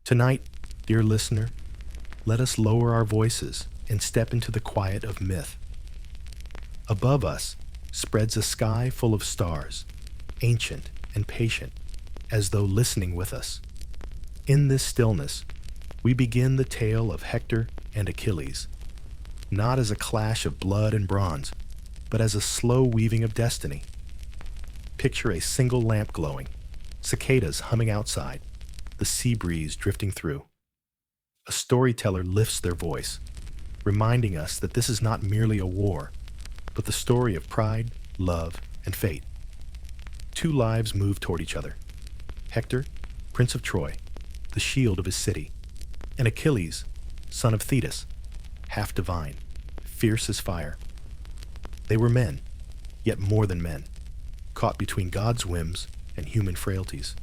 Tonight, dear listener, let us lower our voices and step into the quiet of myth. Above us spreads a sky full of stars, ancient and patient, as though listening with us. In this stillness, we begin the tale of Hector and Achilles, not as a clash of blood and bronze, but as a slow weaving of destiny. Picture a single lamp glowing, cicadas humming outside, the sea breeze drifting through. A storyteller lifts their voice, reminding us that this is not merely a war, but the story of pride, love, and fate. Two lives move toward each other. Hector, Prince of Troy, the shield of his city, and Achilles, son of Thetis, half divine, fierce as fire. They were men, yet more than men, caught between God's whims and human frailties.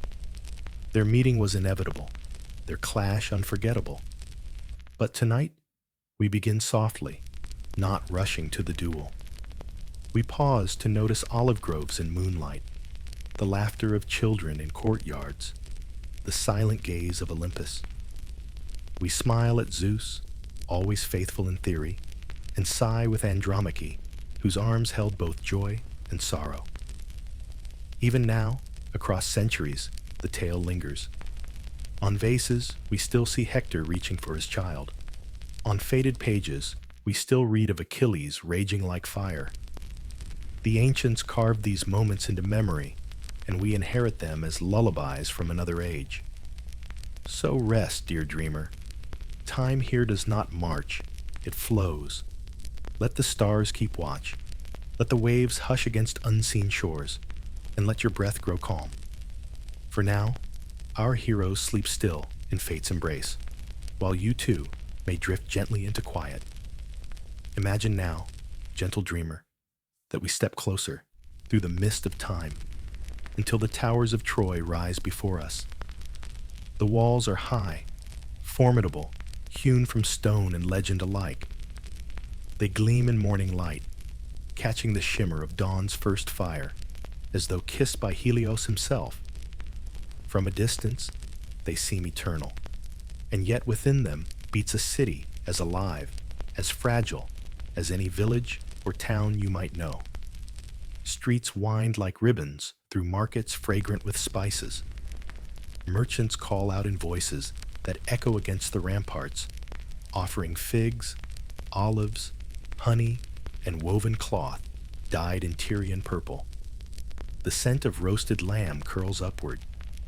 Their meeting was inevitable, their clash unforgettable. But tonight, we begin softly, not rushing to the duel. We pause to notice olive groves in moonlight, the laughter of children in courtyards, the silent gaze of Olympus. We smile at Zeus, always faithful in theory, and sigh with Andromache, whose arms held both joy and sorrow. Even now, across centuries, the tale lingers. On vases, we still see Hector reaching for his child. On faded pages, we still read of Achilles raging like fire. The ancients carved these moments into memory, and we inherit them as lullabies from another age. So rest, dear dreamer. Time here does not march, it flows. Let the stars keep watch. Let the waves hush against unseen shores, and let your breath grow calm. For now, our heroes sleep still in fate's embrace, while you too may drift gently into quiet. Imagine now, gentle dreamer, that we step closer through the mist of time until the towers of Troy rise before us. The walls are high, formidable, hewn from stone and legend alike. They gleam in morning light, catching the shimmer of dawn's first fire, as though kissed by Helios himself. From a distance, they seem eternal, and yet within them beats a city as alive, as fragile as any village or town you might know. Streets wind like ribbons through markets fragrant with spices. Merchants call out in voices that echo against the ramparts, offering figs, olives, honey, and woven cloth dyed in Tyrian purple. The scent of roasted lamb curls upward,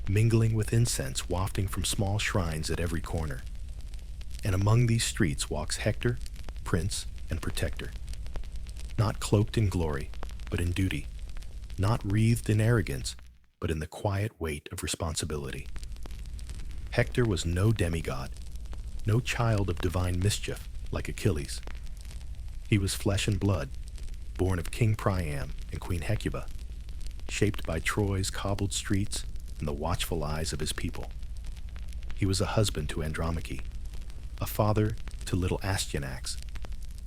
mingling with incense wafting from small shrines at every corner. And among these streets walks Hector, prince and protector. Not cloaked in glory, but in duty. Not wreathed in arrogance, but in the quiet weight of responsibility. Hector was no demigod, no child of divine mischief like Achilles. He was flesh and blood, born of King Priam and Queen Hecuba, shaped by Troy's cobbled streets and the watchful eyes of his people. He was a husband to Andromache, a father to little Astyanax,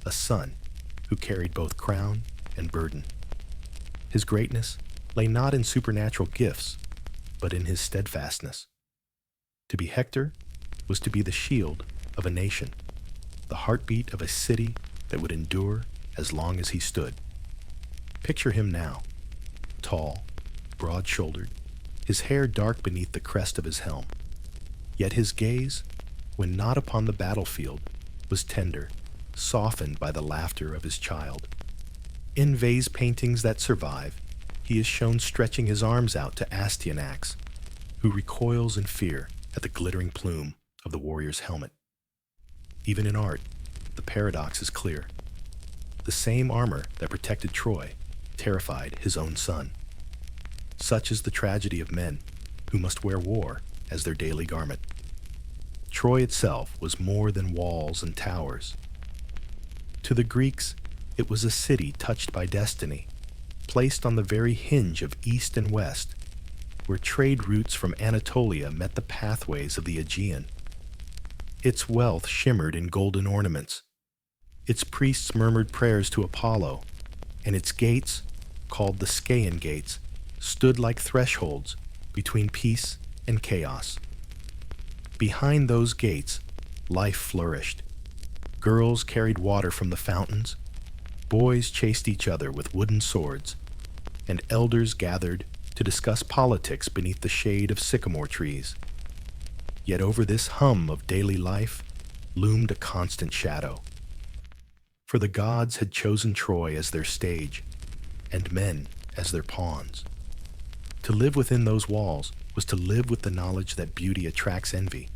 a son who carried both crown and burden. His greatness lay not in supernatural gifts, but in his steadfastness. To be Hector was to be the shield of a nation, the heartbeat of a city that would endure as long as he stood. Picture him now, tall, broad-shouldered, his hair dark beneath the crest of his helm. Yet his gaze, when not upon the battlefield, was tender, softened by the laughter of his child. In vase paintings that survive, he is shown stretching his arms out to Astyanax, who recoils in fear at the glittering plume of the warrior's helmet. Even in art, the paradox is clear. The same armor that protected Troy terrified his own son. Such is the tragedy of men who must wear war as their daily garment. Troy itself was more than walls and towers. To the Greeks, it was a city touched by destiny, placed on the very hinge of east and west, where trade routes from Anatolia met the pathways of the Aegean. Its wealth shimmered in golden ornaments. Its priests murmured prayers to Apollo, and its gates, called the Scaean gates, stood like thresholds between peace and chaos. Behind those gates, life flourished. Girls carried water from the fountains, boys chased each other with wooden swords, and elders gathered to discuss politics beneath the shade of sycamore trees. Yet over this hum of daily life loomed a constant shadow. For the gods had chosen Troy as their stage, and men as their pawns. To live within those walls was to live with the knowledge that beauty attracts envy,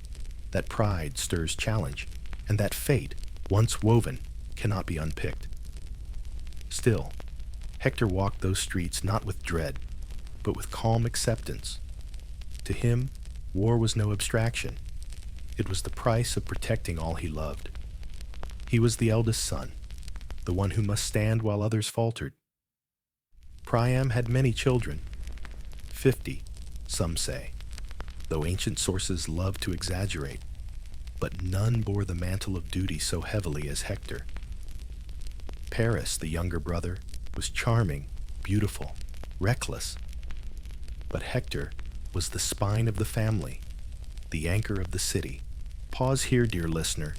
that pride stirs challenge, and that fate, once woven, cannot be unpicked. Still, Hector walked those streets not with dread, but with calm acceptance. To him, war was no abstraction. It was the price of protecting all he loved. He was the eldest son, the one who must stand while others faltered. Priam had many children, 50, some say, though ancient sources love to exaggerate, but none bore the mantle of duty so heavily as Hector. Paris, the younger brother, was charming, beautiful, reckless. But Hector was the spine of the family, the anchor of the city. Pause here, dear listener,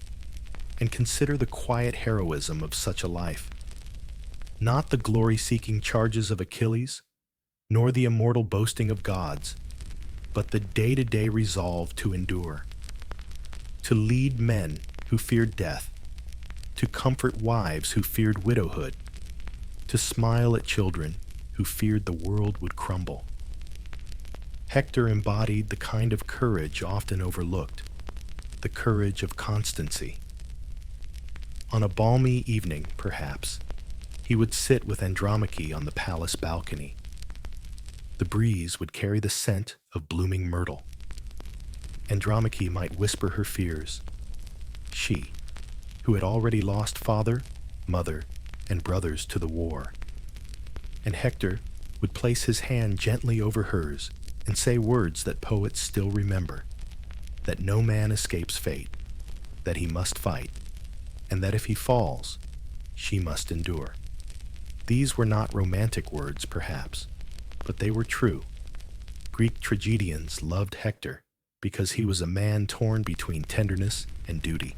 and consider the quiet heroism of such a life. Not the glory-seeking charges of Achilles, nor the immortal boasting of gods, but the day-to-day resolve to endure, to lead men who feared death, to comfort wives who feared widowhood, to smile at children who feared the world would crumble. Hector embodied the kind of courage often overlooked, the courage of constancy. On a balmy evening, perhaps, he would sit with Andromache on the palace balcony. The breeze would carry the scent of blooming myrtle. Andromache might whisper her fears. She, who had already lost father, mother, and brothers to the war. And Hector would place his hand gently over hers and say words that poets still remember, that no man escapes fate, that he must fight, and that if he falls, she must endure. These were not romantic words, perhaps, but they were true. Greek tragedians loved Hector because he was a man torn between tenderness and duty.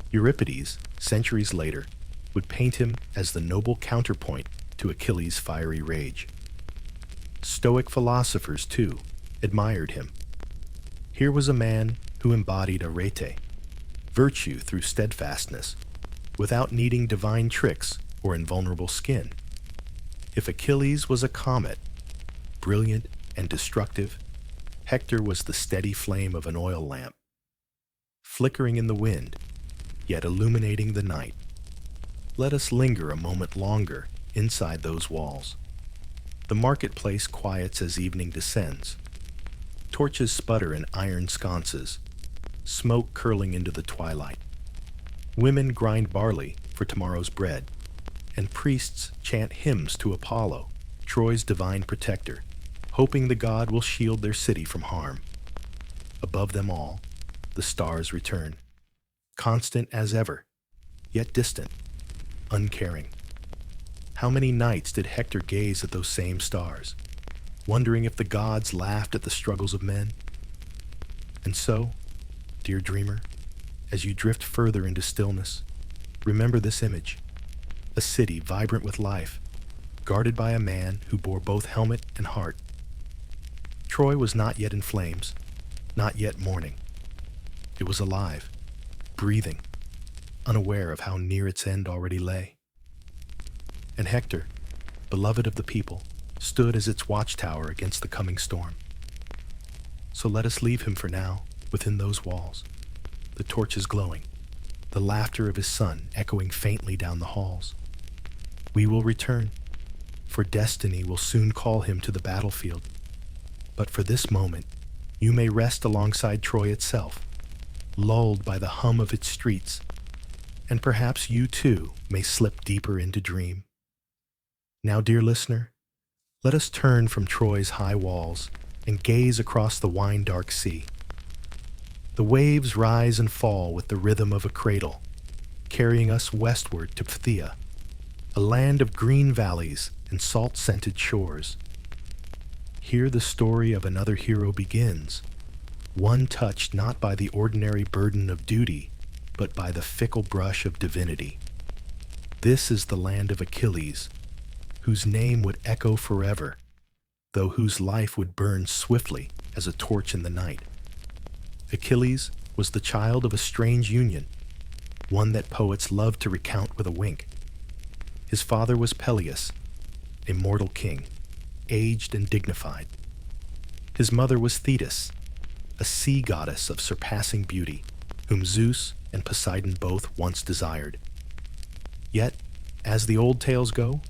Euripides, centuries later, would paint him as the noble counterpoint to Achilles' fiery rage. Stoic philosophers, too, admired him. Here was a man who embodied arete, virtue through steadfastness, without needing divine tricks or invulnerable skin. If Achilles was a comet, brilliant and destructive, Hector was the steady flame of an oil lamp, flickering in the wind, yet illuminating the night. Let us linger a moment longer inside those walls. The marketplace quiets as evening descends. Torches sputter in iron sconces, smoke curling into the twilight. Women grind barley for tomorrow's bread, and priests chant hymns to Apollo, Troy's divine protector, hoping the god will shield their city from harm. Above them all, the stars return, constant as ever, yet distant, uncaring. How many nights did Hector gaze at those same stars, wondering if the gods laughed at the struggles of men? And so, dear dreamer, as you drift further into stillness, remember this image: a city vibrant with life, guarded by a man who bore both helmet and heart. Troy was not yet in flames, not yet mourning. It was alive, breathing, unaware of how near its end already lay. And Hector, beloved of the people, stood as its watchtower against the coming storm. So let us leave him for now within those walls, the torches glowing, the laughter of his son echoing faintly down the halls. We will return, for destiny will soon call him to the battlefield. But for this moment, you may rest alongside Troy itself, lulled by the hum of its streets, and perhaps you too may slip deeper into dream. Now, dear listener, let us turn from Troy's high walls and gaze across the wine-dark sea. The waves rise and fall with the rhythm of a cradle, carrying us westward to Phthia, a land of green valleys and salt-scented shores. Here the story of another hero begins, one touched not by the ordinary burden of duty, but by the fickle brush of divinity. This is the land of Achilles, whose name would echo forever, though whose life would burn swiftly as a torch in the night. Achilles was the child of a strange union, one that poets love to recount with a wink. His father was Peleus, a mortal king, aged and dignified. His mother was Thetis, a sea goddess of surpassing beauty, whom Zeus and Poseidon both once desired. Yet, as the old tales go,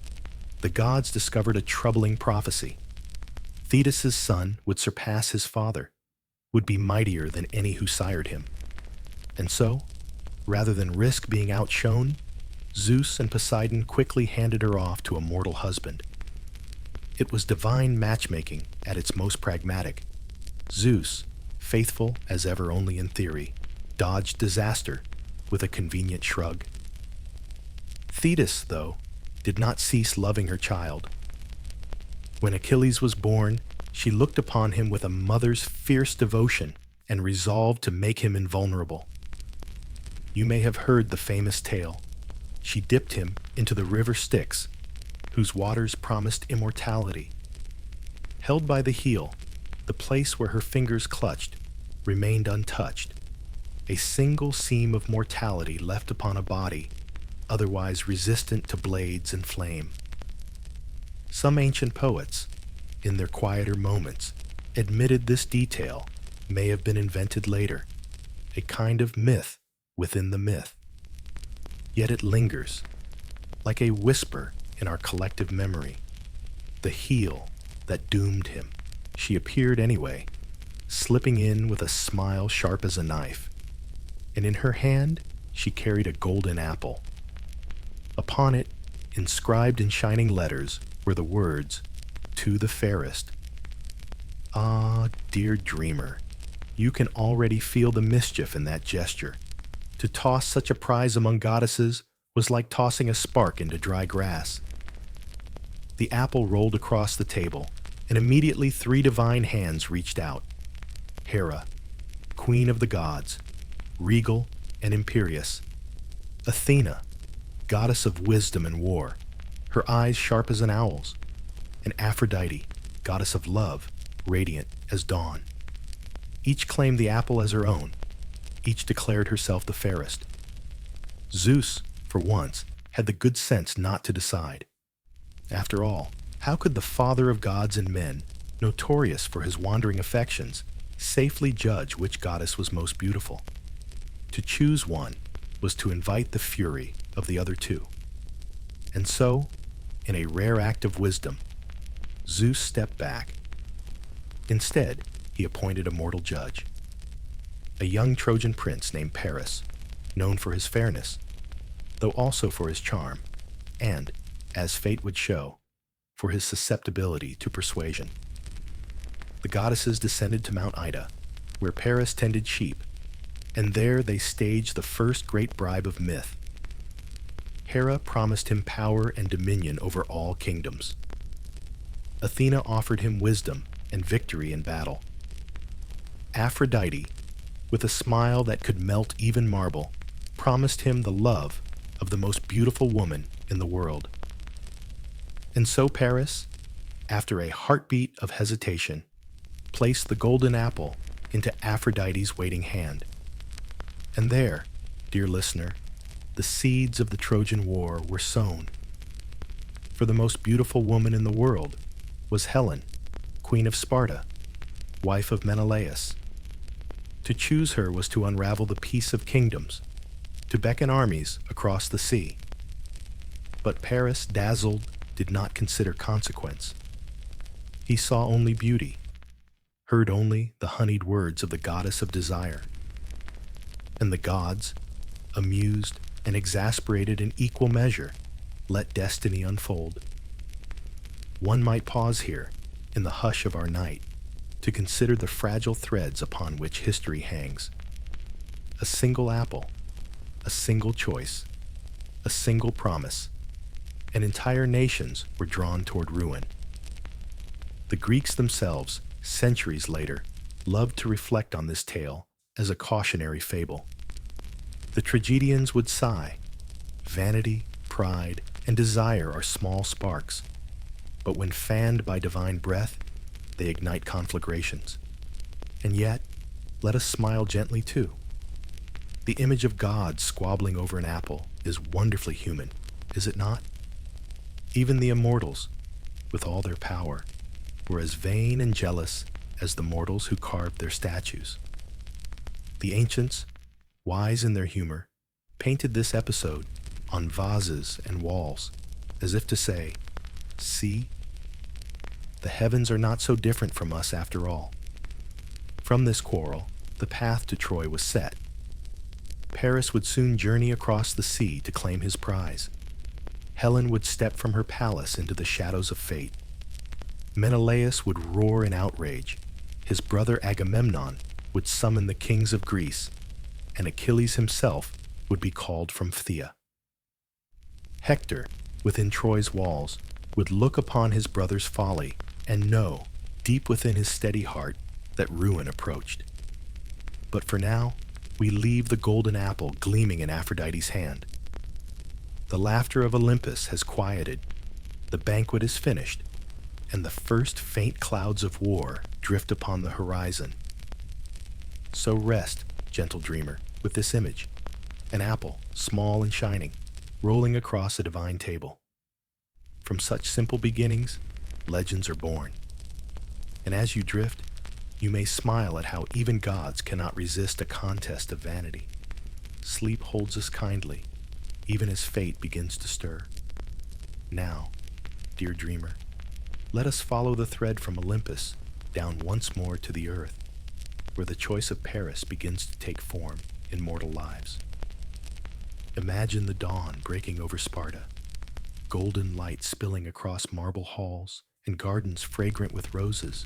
the gods discovered a troubling prophecy. Thetis' son would surpass his father, would be mightier than any who sired him. And so, rather than risk being outshone, Zeus and Poseidon quickly handed her off to a mortal husband. It was divine matchmaking at its most pragmatic. Zeus, faithful as ever only in theory, dodged disaster with a convenient shrug. Thetis, though, did not cease loving her child. When Achilles was born, she looked upon him with a mother's fierce devotion and resolved to make him invulnerable. You may have heard the famous tale. She dipped him into the river Styx, whose waters promised immortality. Held by the heel, the place where her fingers clutched remained untouched, a single seam of mortality left upon a body otherwise resistant to blades and flame. Some ancient poets, in their quieter moments, admitted this detail may have been invented later, a kind of myth within the myth. Yet it lingers, like a whisper in our collective memory. The heel that doomed him. She appeared anyway, slipping in with a smile sharp as a knife, and in her hand she carried a golden apple. Upon it, inscribed in shining letters, were the words, "To the fairest." Ah, dear dreamer, you can already feel the mischief in that gesture. To toss such a prize among goddesses was like tossing a spark into dry grass. The apple rolled across the table, and immediately 3 divine hands reached out. Hera, queen of the gods, regal and imperious. Athena, goddess of wisdom and war, her eyes sharp as an owl's. And Aphrodite, goddess of love, radiant as dawn. Each claimed the apple as her own. Each declared herself the fairest. Zeus, for once, had the good sense not to decide. After all, how could the father of gods and men, notorious for his wandering affections, safely judge which goddess was most beautiful? To choose one was to invite the fury of the other 2. And so, in a rare act of wisdom, Zeus stepped back. Instead, he appointed a mortal judge, a young Trojan prince named Paris, known for his fairness, though also for his charm, and, as fate would show, for his susceptibility to persuasion. The goddesses descended to Mount Ida, where Paris tended sheep, and there they staged the first great bribe of myth. Hera promised him power and dominion over all kingdoms. Athena offered him wisdom and victory in battle. Aphrodite, with a smile that could melt even marble, promised him the love of the most beautiful woman in the world. And so Paris, after a heartbeat of hesitation, placed the golden apple into Aphrodite's waiting hand. And there, dear listener, the seeds of the Trojan War were sown. For the most beautiful woman in the world was Helen, queen of Sparta, wife of Menelaus. To choose her was to unravel the peace of kingdoms, to beckon armies across the sea. But Paris, dazzled, did not consider consequence. He saw only beauty, heard only the honeyed words of the goddess of desire. And the gods, amused and exasperated in equal measure, let destiny unfold. One might pause here, in the hush of our night, to consider the fragile threads upon which history hangs. A single apple, a single choice, a single promise, and entire nations were drawn toward ruin. The Greeks themselves, centuries later, loved to reflect on this tale as a cautionary fable. The tragedians would sigh. Vanity, pride, and desire are small sparks, but when fanned by divine breath, they ignite conflagrations. And yet, let us smile gently too. The image of God squabbling over an apple is wonderfully human, is it not? Even the immortals, with all their power, were as vain and jealous as the mortals who carved their statues. The ancients, wise in their humor, painted this episode on vases and walls, as if to say, "See, the heavens are not so different from us after all." From this quarrel, the path to Troy was set. Paris would soon journey across the sea to claim his prize. Helen would step from her palace into the shadows of fate. Menelaus would roar in outrage. His brother Agamemnon would summon the kings of Greece, and Achilles himself would be called from Phthia. Hector, within Troy's walls, would look upon his brother's folly and know, deep within his steady heart, that ruin approached. But for now, we leave the golden apple gleaming in Aphrodite's hand. The laughter of Olympus has quieted, the banquet is finished, and the first faint clouds of war drift upon the horizon. So rest, gentle dreamer, with this image, an apple, small and shining, rolling across a divine table. From such simple beginnings, legends are born. And as you drift, you may smile at how even gods cannot resist a contest of vanity. Sleep holds us kindly, even as fate begins to stir. Now, dear dreamer, let us follow the thread from Olympus down once more to the earth, where the choice of Paris begins to take form in mortal lives. Imagine the dawn breaking over Sparta, golden light spilling across marble halls and gardens fragrant with roses.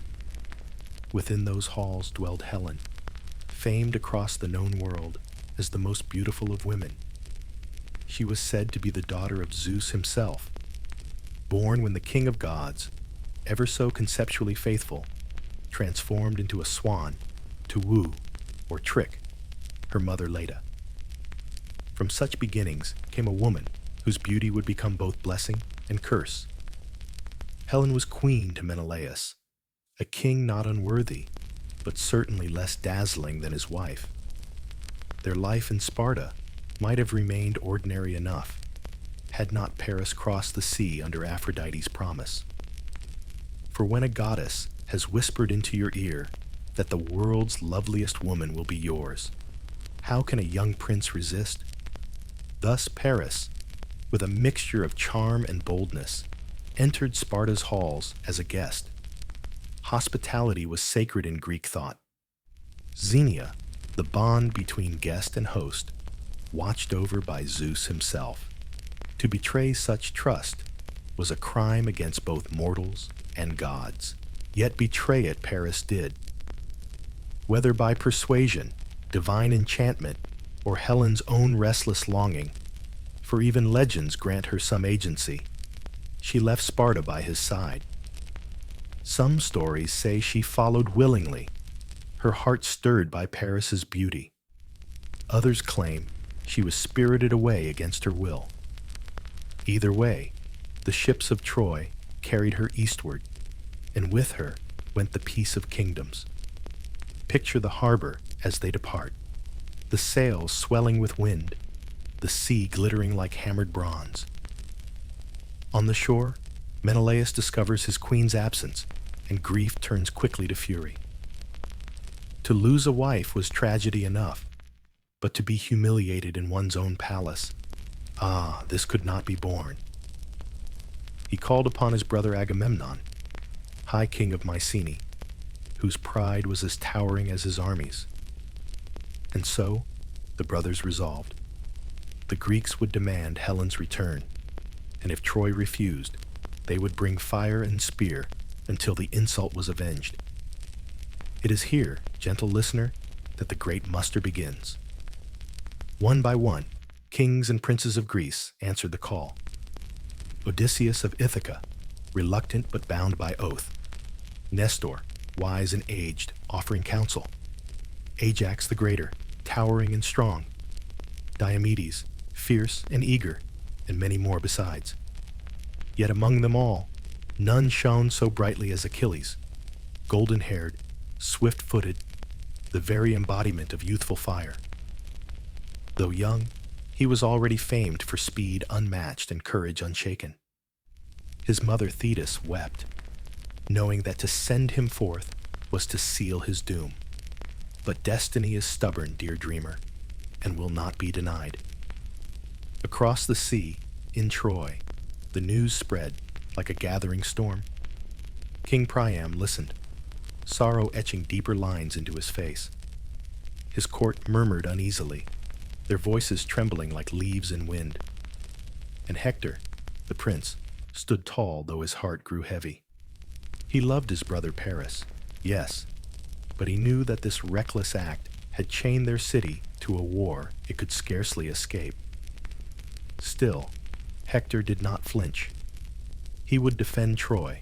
Within those halls dwelled Helen, famed across the known world as the most beautiful of women. She was said to be the daughter of Zeus himself, born when the king of gods, ever so conceptually faithful, transformed into a swan to woo, or trick, her mother Leda. From such beginnings came a woman whose beauty would become both blessing and curse. Helen was queen to Menelaus, a king not unworthy, but certainly less dazzling than his wife. Their life in Sparta might have remained ordinary enough, had not Paris crossed the sea under Aphrodite's promise. For when a goddess has whispered into your ear that the world's loveliest woman will be yours, how can a young prince resist? Thus Paris, with a mixture of charm and boldness, entered Sparta's halls as a guest. Hospitality was sacred in Greek thought. Xenia, the bond between guest and host, watched over by Zeus himself. To betray such trust was a crime against both mortals and gods, yet betray it Paris did. Whether by persuasion, divine enchantment, or Helen's own restless longing, for even legends grant her some agency, she left Sparta by his side. Some stories say she followed willingly, her heart stirred by Paris's beauty. Others claim she was spirited away against her will. Either way, the ships of Troy carried her eastward, and with her went the peace of kingdoms. Picture the harbor as they depart, the sails swelling with wind, the sea glittering like hammered bronze. On the shore, Menelaus discovers his queen's absence, and grief turns quickly to fury. To lose a wife was tragedy enough, but to be humiliated in one's own palace, this could not be borne. He called upon his brother Agamemnon, High King of Mycenae, whose pride was as towering as his armies. And so, the brothers resolved. The Greeks would demand Helen's return, and if Troy refused, they would bring fire and spear until the insult was avenged. It is here, gentle listener, that the great muster begins. One by one, kings and princes of Greece answered the call. Odysseus of Ithaca, reluctant but bound by oath. Nestor, wise and aged, offering counsel. Ajax the Greater, towering and strong. Diomedes, fierce and eager, and many more besides. Yet among them all, none shone so brightly as Achilles, golden-haired, swift-footed, the very embodiment of youthful fire. Though young, he was already famed for speed unmatched and courage unshaken. His mother Thetis wept, knowing that to send him forth was to seal his doom. But destiny is stubborn, dear dreamer, and will not be denied. Across the sea, in Troy, the news spread like a gathering storm. King Priam listened, sorrow etching deeper lines into his face. His court murmured uneasily, their voices trembling like leaves in wind. And Hector, the prince, stood tall though his heart grew heavy. He loved his brother Paris, yes, but he knew that this reckless act had chained their city to a war it could scarcely escape. Still, Hector did not flinch. He would defend Troy,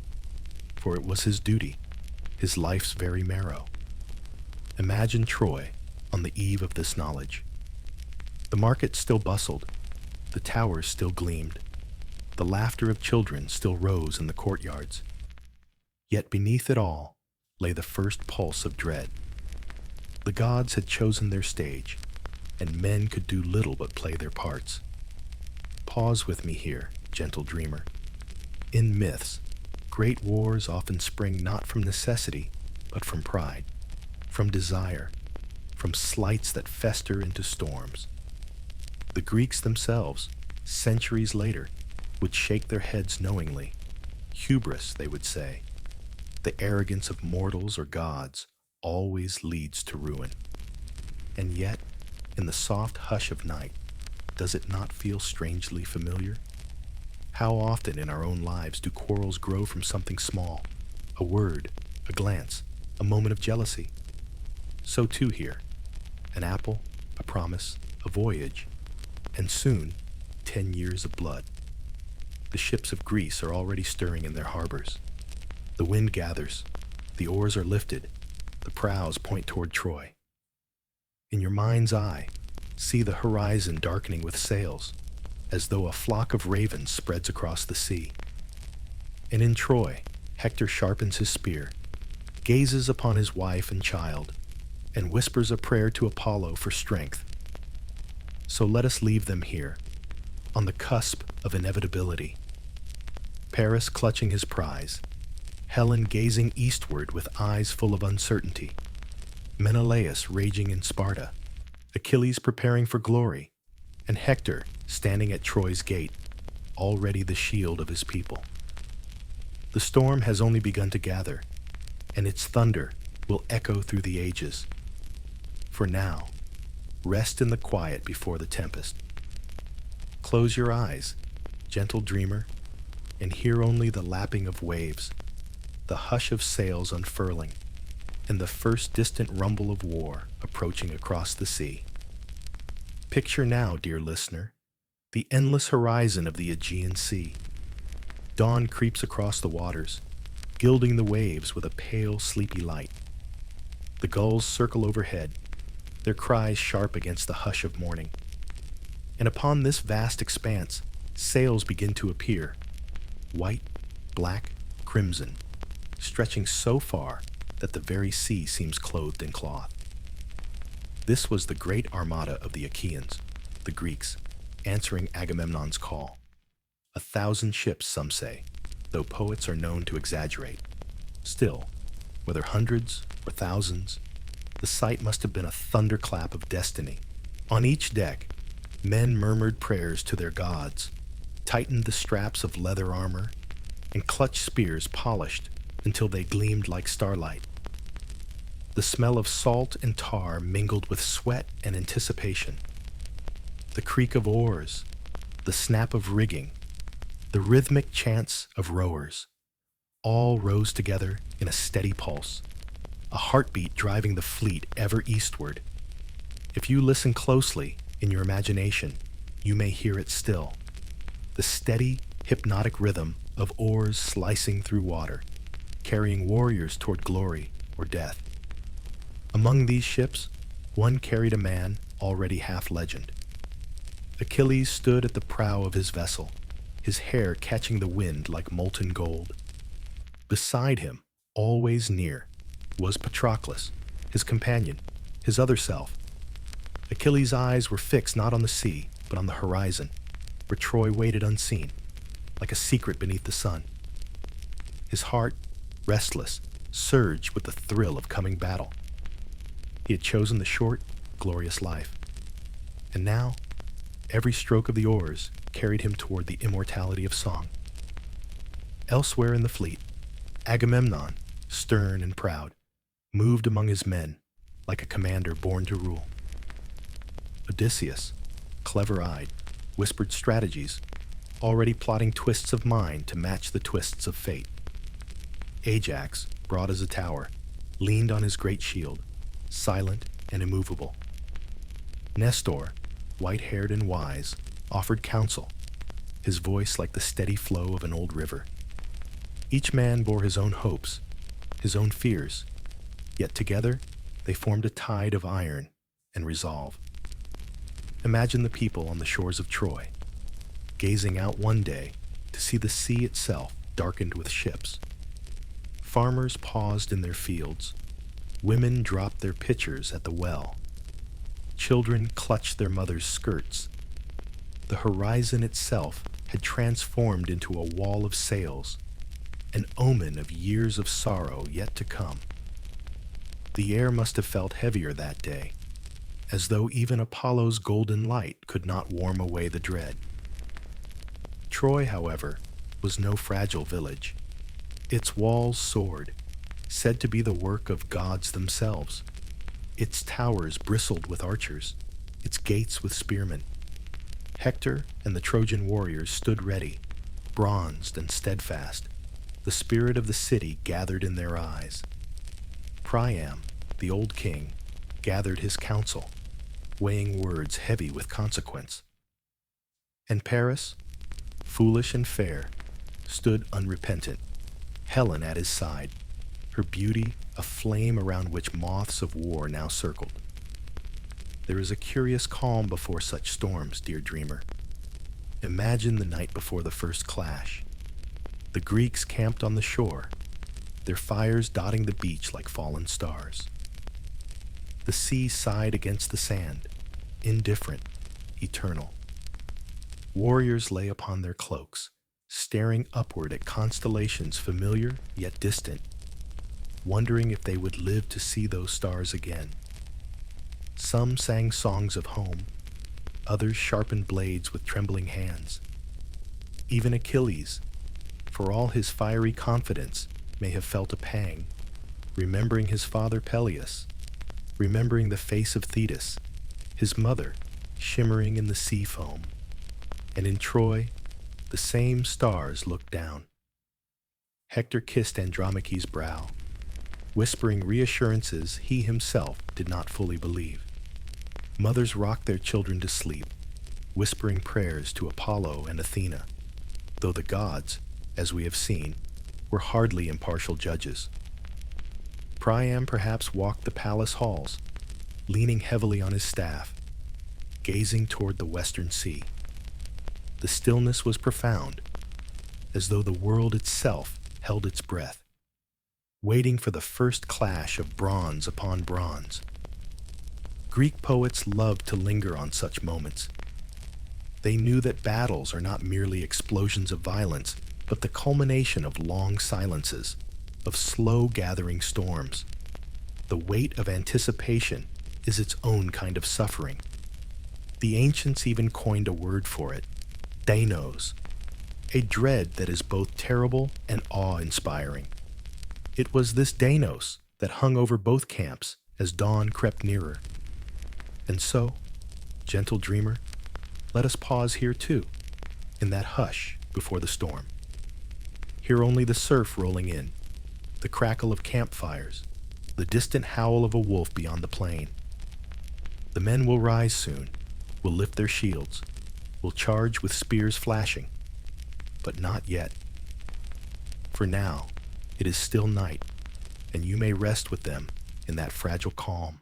for it was his duty, his life's very marrow. Imagine Troy on the eve of this knowledge. The market still bustled, the towers still gleamed, the laughter of children still rose in the courtyards. Yet beneath it all lay the first pulse of dread. The gods had chosen their stage, and men could do little but play their parts. Pause with me here, gentle dreamer. In myths, great wars often spring not from necessity, but from pride, from desire, from slights that fester into storms. The Greeks themselves, centuries later, would shake their heads knowingly. Hubris, they would say. The arrogance of mortals or gods always leads to ruin. And yet, in the soft hush of night, does it not feel strangely familiar? How often in our own lives do quarrels grow from something small, a word, a glance, a moment of jealousy? So too here, an apple, a promise, a voyage, and soon 10 years of blood. The ships of Greece are already stirring in their harbors. The wind gathers, the oars are lifted, the prows point toward Troy. In your mind's eye, see the horizon darkening with sails, as though a flock of ravens spreads across the sea. And in Troy, Hector sharpens his spear, gazes upon his wife and child, and whispers a prayer to Apollo for strength. So let us leave them here, on the cusp of inevitability. Paris clutching his prize, Helen gazing eastward with eyes full of uncertainty, Menelaus raging in Sparta, Achilles preparing for glory, and Hector standing at Troy's gate, already the shield of his people. The storm has only begun to gather, and its thunder will echo through the ages. For now, rest in the quiet before the tempest. Close your eyes, gentle dreamer, and hear only the lapping of waves, the hush of sails unfurling, and the first distant rumble of war approaching across the sea. Picture now, dear listener, the endless horizon of the Aegean Sea. Dawn creeps across the waters, gilding the waves with a pale, sleepy light. The gulls circle overhead, their cries sharp against the hush of morning. And upon this vast expanse, sails begin to appear, white, black, crimson, stretching so far that the very sea seems clothed in cloth. This was the great armada of the Achaeans, the Greeks, answering Agamemnon's call. 1,000 ships, some say, though poets are known to exaggerate. Still, whether hundreds or thousands, the sight must have been a thunderclap of destiny. On each deck, men murmured prayers to their gods, tightened the straps of leather armor, and clutched spears polished until they gleamed like starlight. The smell of salt and tar mingled with sweat and anticipation. The creak of oars, the snap of rigging, the rhythmic chants of rowers, all rose together in a steady pulse, a heartbeat driving the fleet ever eastward. If you listen closely in your imagination, you may hear it still, the steady, hypnotic rhythm of oars slicing through water, carrying warriors toward glory or death. Among these ships, one carried a man already half legend. Achilles stood at the prow of his vessel, his hair catching the wind like molten gold. Beside him, always near, was Patroclus, his companion, his other self. Achilles' eyes were fixed not on the sea, but on the horizon, where Troy waited unseen, like a secret beneath the sun. His heart, restless, surged with the thrill of coming battle. He had chosen the short, glorious life. And now, every stroke of the oars carried him toward the immortality of song. Elsewhere in the fleet, Agamemnon, stern and proud, moved among his men like a commander born to rule. Odysseus, clever-eyed, whispered strategies, already plotting twists of mind to match the twists of fate. Ajax, broad as a tower, leaned on his great shield, silent and immovable. Nestor, white-haired and wise, offered counsel, his voice like the steady flow of an old river. Each man bore his own hopes, his own fears, yet together they formed a tide of iron and resolve. Imagine the people on the shores of Troy, gazing out one day to see the sea itself darkened with ships. Farmers paused in their fields. Women dropped their pitchers at the well. Children clutched their mothers' skirts. The horizon itself had transformed into a wall of sails, an omen of years of sorrow yet to come. The air must have felt heavier that day, as though even Apollo's golden light could not warm away the dread. Troy, however, was no fragile village. Its walls soared, said to be the work of gods themselves. Its towers bristled with archers, its gates with spearmen. Hector and the Trojan warriors stood ready, bronzed and steadfast, the spirit of the city gathered in their eyes. Priam, the old king, gathered his council, weighing words heavy with consequence. And Paris, foolish and fair, stood unrepentant, Helen at his side, her beauty a flame around which moths of war now circled. There is a curious calm before such storms, dear dreamer. Imagine the night before the first clash. The Greeks camped on the shore, their fires dotting the beach like fallen stars. The sea sighed against the sand, indifferent, eternal. Warriors lay upon their cloaks, staring upward at constellations familiar yet distant, wondering if they would live to see those stars again. Some sang songs of home, others sharpened blades with trembling hands. Even Achilles, for all his fiery confidence, may have felt a pang, remembering his father Peleus, remembering the face of Thetis, his mother, shimmering in the sea foam. And in Troy, the same stars looked down. Hector kissed Andromache's brow, whispering reassurances he himself did not fully believe. Mothers rocked their children to sleep, whispering prayers to Apollo and Athena, though the gods, as we have seen, were hardly impartial judges. Priam perhaps walked the palace halls, leaning heavily on his staff, gazing toward the western sea. The stillness was profound, as though the world itself held its breath, waiting for the first clash of bronze upon bronze. Greek poets loved to linger on such moments. They knew that battles are not merely explosions of violence, but the culmination of long silences, of slow gathering storms. The weight of anticipation is its own kind of suffering. The ancients even coined a word for it, Deinos, a dread that is both terrible and awe-inspiring. It was this Deinos that hung over both camps as dawn crept nearer. And so, gentle dreamer, let us pause here too, in that hush before the storm. Hear only the surf rolling in, the crackle of campfires, the distant howl of a wolf beyond the plain. The men will rise soon, will lift their shields, will charge with spears flashing, but not yet. For now, it is still night, and you may rest with them in that fragile calm,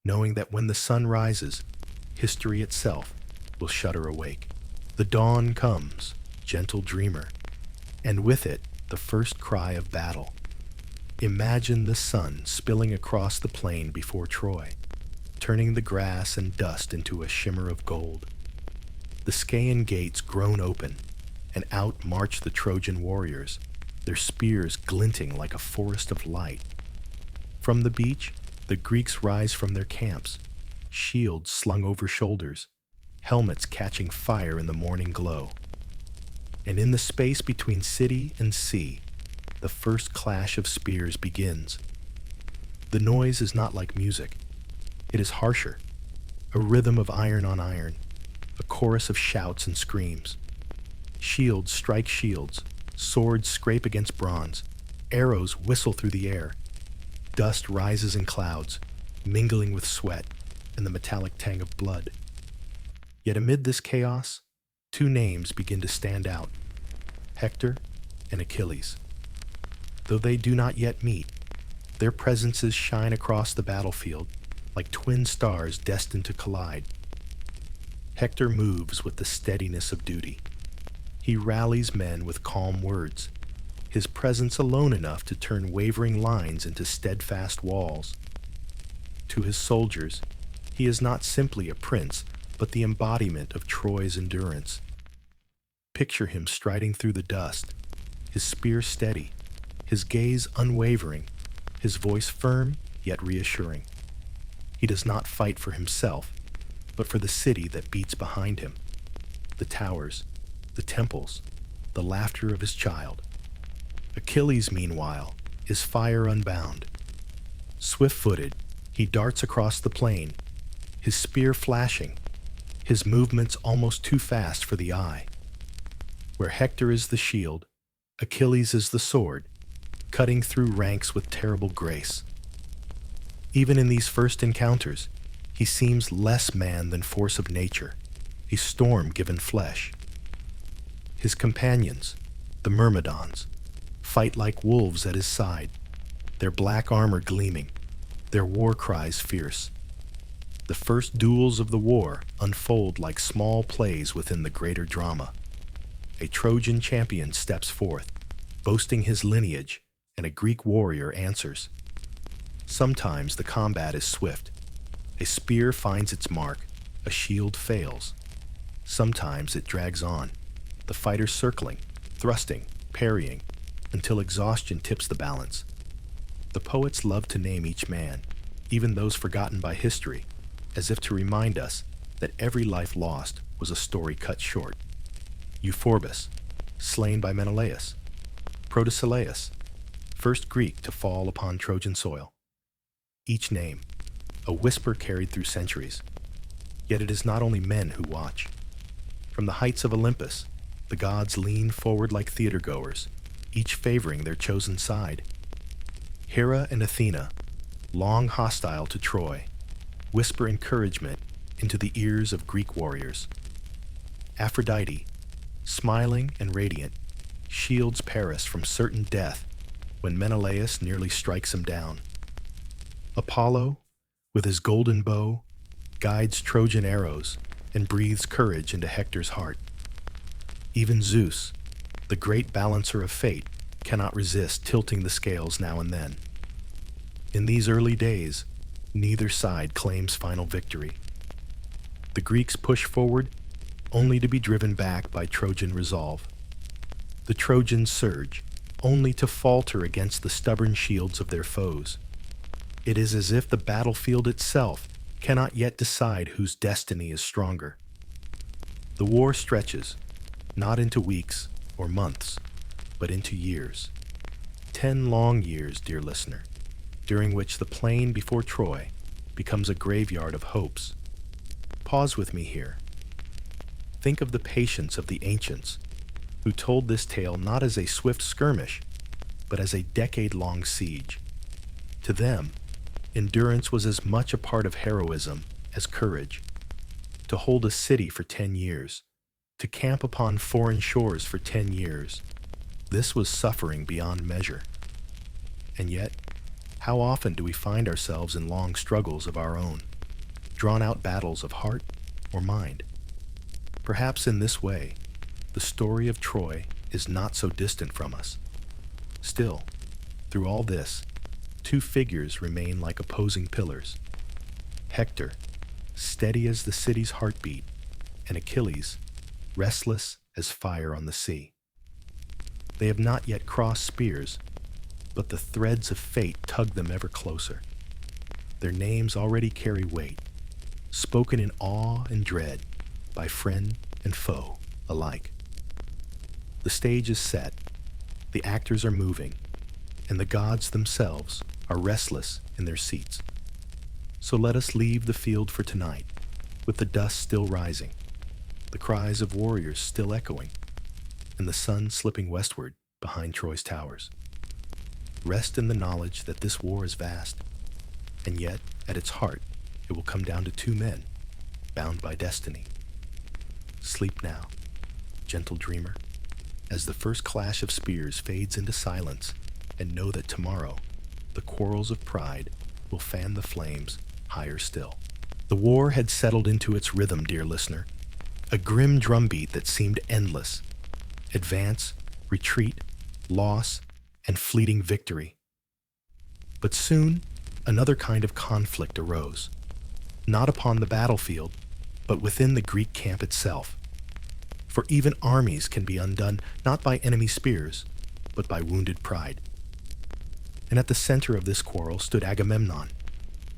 knowing that when the sun rises, history itself will shudder awake. The dawn comes, gentle dreamer, and with it the first cry of battle. Imagine the sun spilling across the plain before Troy, turning the grass and dust into a shimmer of gold. The Scaean gates groan open, and out march the Trojan warriors, their spears glinting like a forest of light. From the beach, the Greeks rise from their camps, shields slung over shoulders, helmets catching fire in the morning glow. And in the space between city and sea, the first clash of spears begins. The noise is not like music. It is harsher, a rhythm of iron on iron, a chorus of shouts and screams. Shields strike shields, swords scrape against bronze, arrows whistle through the air. Dust rises in clouds, mingling with sweat and the metallic tang of blood. Yet amid this chaos, two names begin to stand out: Hector and Achilles. Though they do not yet meet, their presences shine across the battlefield like twin stars destined to collide. Hector moves with the steadiness of duty. He rallies men with calm words, his presence alone enough to turn wavering lines into steadfast walls. To his soldiers, he is not simply a prince, but the embodiment of Troy's endurance. Picture him striding through the dust, his spear steady, his gaze unwavering, his voice firm yet reassuring. He does not fight for himself, but for the city that beats behind him, the towers, the temples, the laughter of his child. Achilles, meanwhile, is fire unbound. Swift-footed, he darts across the plain, his spear flashing, his movements almost too fast for the eye. Where Hector is the shield, Achilles is the sword, cutting through ranks with terrible grace. Even in these first encounters, he seems less man than force of nature, a storm given flesh. His companions, the Myrmidons, fight like wolves at his side, their black armor gleaming, their war cries fierce. The first duels of the war unfold like small plays within the greater drama. A Trojan champion steps forth, boasting his lineage, and a Greek warrior answers. Sometimes the combat is swift. A spear finds its mark, a shield fails. Sometimes it drags on, the fighters circling, thrusting, parrying, until exhaustion tips the balance. The poets love to name each man, even those forgotten by history, as if to remind us that every life lost was a story cut short. Euphorbus, slain by Menelaus. Protesilaus, first Greek to fall upon Trojan soil. Each name, a whisper carried through centuries. Yet it is not only men who watch. From the heights of Olympus, the gods lean forward like theatergoers, each favoring their chosen side. Hera and Athena, long hostile to Troy, whisper encouragement into the ears of Greek warriors. Aphrodite, smiling and radiant, shields Paris from certain death when Menelaus nearly strikes him down. Apollo, with his golden bow, guides Trojan arrows and breathes courage into Hector's heart. Even Zeus, the great balancer of fate, cannot resist tilting the scales now and then. In these early days, neither side claims final victory. The Greeks push forward, only to be driven back by Trojan resolve. The Trojans surge, only to falter against the stubborn shields of their foes. It is as if the battlefield itself cannot yet decide whose destiny is stronger. The war stretches, not into weeks or months, but into years. 10 long years, dear listener, during which the plain before Troy becomes a graveyard of hopes. Pause with me here. Think of the patience of the ancients, who told this tale not as a swift skirmish, but as a decade-long siege. To them, endurance was as much a part of heroism as courage. To hold a city for 10 years, to camp upon foreign shores for 10 years, this was suffering beyond measure. And yet, How often do we find ourselves in long struggles of our own, drawn-out battles of heart or mind? Perhaps in this way, the story of Troy is not so distant from us. Still, through all this, two figures remain like opposing pillars. Hector, steady as the city's heartbeat, and Achilles, restless as fire on the sea. They have not yet crossed spears, but the threads of fate tug them ever closer. Their names already carry weight, spoken in awe and dread by friend and foe alike. The stage is set, the actors are moving, and the gods themselves are restless in their seats. So let us leave the field for tonight, with the dust still rising, the cries of warriors still echoing, and the sun slipping westward behind Troy's towers. Rest in the knowledge that this war is vast, and yet, at its heart, it will come down to two men, bound by destiny. Sleep now, gentle dreamer, as the first clash of spears fades into silence, and know that tomorrow, the quarrels of pride will fan the flames higher still. The war had settled into its rhythm, dear listener, a grim drumbeat that seemed endless. Advance, retreat, loss, and fleeting victory. But soon, another kind of conflict arose, not upon the battlefield, but within the Greek camp itself. For even armies can be undone not by enemy spears, but by wounded pride. And at the center of this quarrel stood Agamemnon,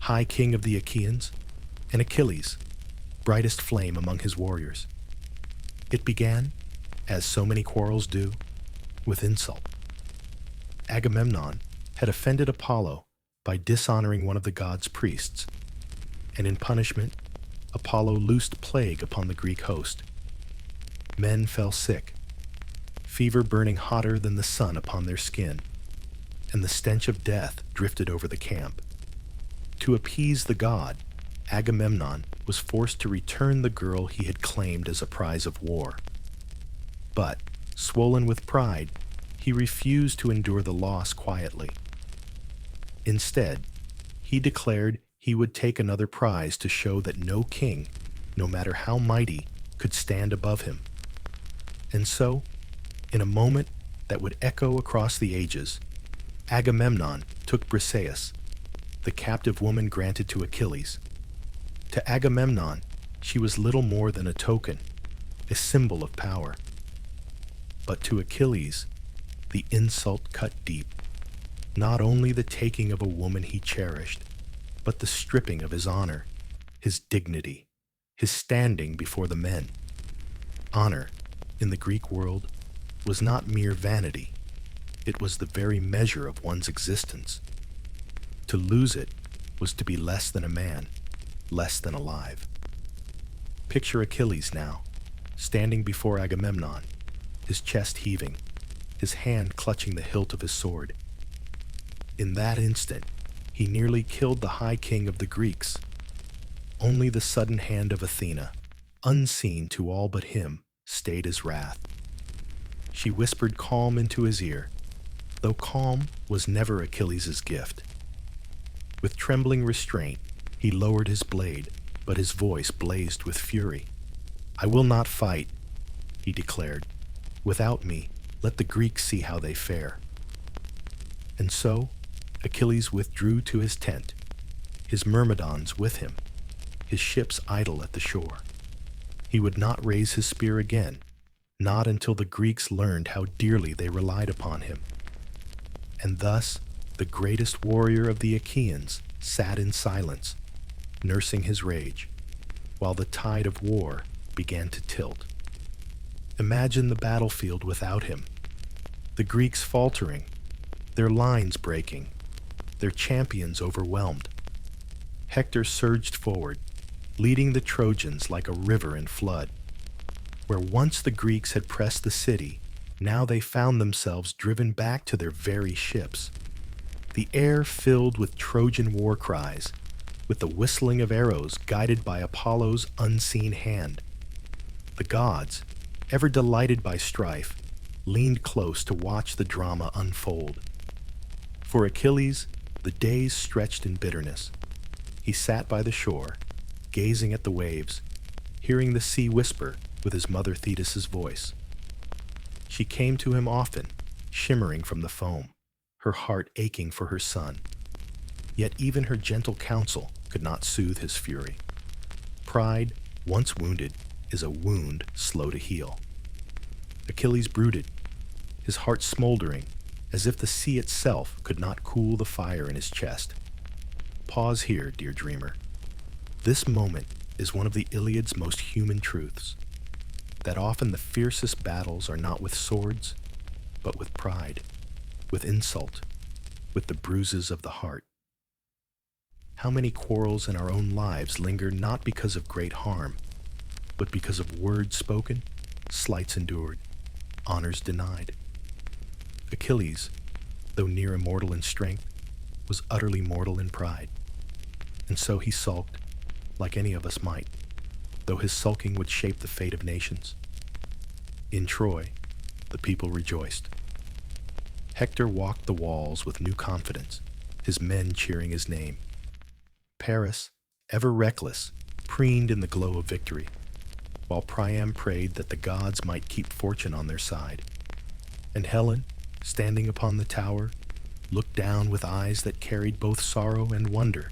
high king of the Achaeans, and Achilles, brightest flame among his warriors. It began, as so many quarrels do, with insult. Agamemnon had offended Apollo by dishonoring one of the god's priests, and in punishment, Apollo loosed plague upon the Greek host. Men fell sick, fever burning hotter than the sun upon their skin, and the stench of death drifted over the camp. To appease the god, Agamemnon was forced to return the girl he had claimed as a prize of war. But, swollen with pride, he refused to endure the loss quietly. Instead, he declared he would take another prize to show that no king, no matter how mighty, could stand above him. And so, in a moment that would echo across the ages, Agamemnon took Briseis, the captive woman granted to Achilles. To Agamemnon, she was little more than a token, a symbol of power. But to Achilles, the insult cut deep. Not only the taking of a woman he cherished, but the stripping of his honor, his dignity, his standing before the men. Honor, in the Greek world, was not mere vanity. It was the very measure of one's existence. To lose it was to be less than a man, less than alive. Picture Achilles now, standing before Agamemnon, his chest heaving, his hand clutching the hilt of his sword. In that instant, he nearly killed the high king of the Greeks. Only the sudden hand of Athena, unseen to all but him, stayed his wrath. She whispered calm into his ear, though calm was never Achilles' gift. With trembling restraint, he lowered his blade, but his voice blazed with fury. "I will not fight," he declared. "Without me, let the Greeks see how they fare." And so, Achilles withdrew to his tent, his myrmidons with him, his ships idle at the shore. He would not raise his spear again, not until the Greeks learned how dearly they relied upon him. And thus, the greatest warrior of the Achaeans sat in silence, nursing his rage, while the tide of war began to tilt. Imagine the battlefield without him, the Greeks faltering, their lines breaking, their champions overwhelmed. Hector surged forward, leading the Trojans like a river in flood. Where once the Greeks had pressed the city, now they found themselves driven back to their very ships. The air filled with Trojan war cries, with the whistling of arrows guided by Apollo's unseen hand. The gods, ever delighted by strife, leaned close to watch the drama unfold. For Achilles, The days stretched in bitterness. He sat by the shore, gazing at the waves, hearing the sea whisper with his mother Thetis's voice. She came to him often, shimmering from the foam, her heart aching for her son. Yet even her gentle counsel could not soothe his fury. Pride, once wounded, is a wound slow to heal. Achilles brooded, his heart smoldering, as if the sea itself could not cool the fire in his chest. Pause here, dear dreamer. This moment is one of the Iliad's most human truths, that often the fiercest battles are not with swords, but with pride, with insult, with the bruises of the heart. How many quarrels in our own lives linger not because of great harm, but because of words spoken, slights endured, honors denied. Achilles, though near immortal in strength, was utterly mortal in pride, and so he sulked, like any of us might, though his sulking would shape the fate of nations. In Troy, the people rejoiced. Hector walked the walls with new confidence, his men cheering his name. Paris, ever reckless, preened in the glow of victory, while Priam prayed that the gods might keep fortune on their side. And Helen, standing upon the tower, looked down with eyes that carried both sorrow and wonder.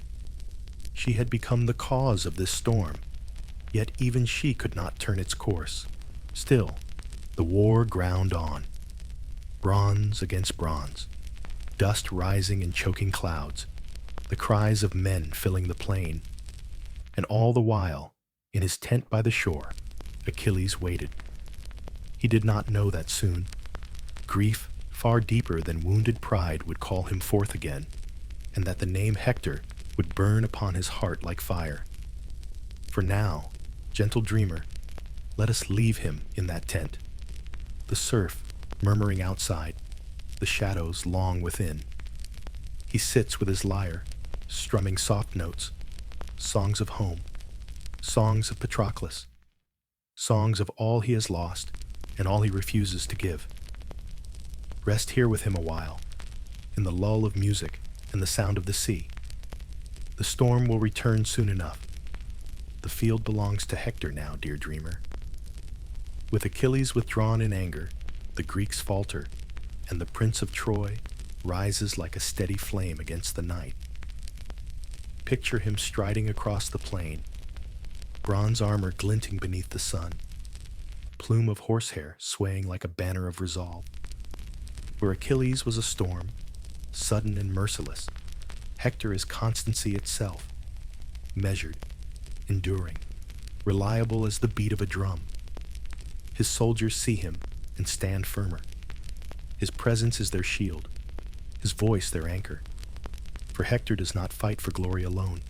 She had become the cause of this storm, yet even she could not turn its course. Still, the war ground on. Bronze against bronze, dust rising in choking clouds, the cries of men filling the plain. And all the while, in his tent by the shore, Achilles waited. He did not know that soon, grief far deeper than wounded pride would call him forth again, and that the name Hector would burn upon his heart like fire. For now, gentle dreamer, let us leave him in that tent. The surf murmuring outside, the shadows long within. He sits with his lyre, strumming soft notes, songs of home, songs of Patroclus, songs of all he has lost and all he refuses to give. Rest here with him a while, in the lull of music and the sound of the sea. The storm will return soon enough. The field belongs to Hector now, dear dreamer. With Achilles withdrawn in anger, the Greeks falter, and the Prince of Troy rises like a steady flame against the night. Picture him striding across the plain, bronze armor glinting beneath the sun, plume of horsehair swaying like a banner of resolve. Where Achilles was a storm, sudden and merciless, Hector is constancy itself, measured, enduring, reliable as the beat of a drum. His soldiers see him and stand firmer. His presence is their shield, his voice their anchor. For Hector does not fight for glory alone.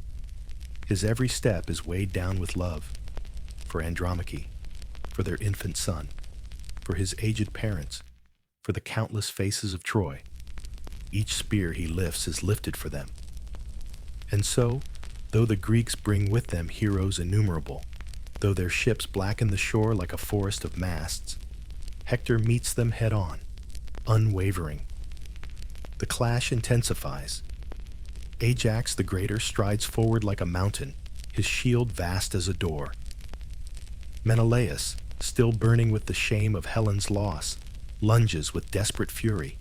His every step is weighed down with love, for Andromache, for their infant son, for his aged parents, for the countless faces of Troy. Each spear he lifts is lifted for them. And so, though the Greeks bring with them heroes innumerable, though their ships blacken the shore like a forest of masts, Hector meets them head-on, unwavering. The clash intensifies. Ajax the Greater strides forward like a mountain, his shield vast as a door. Menelaus, still burning with the shame of Helen's loss, lunges with desperate fury.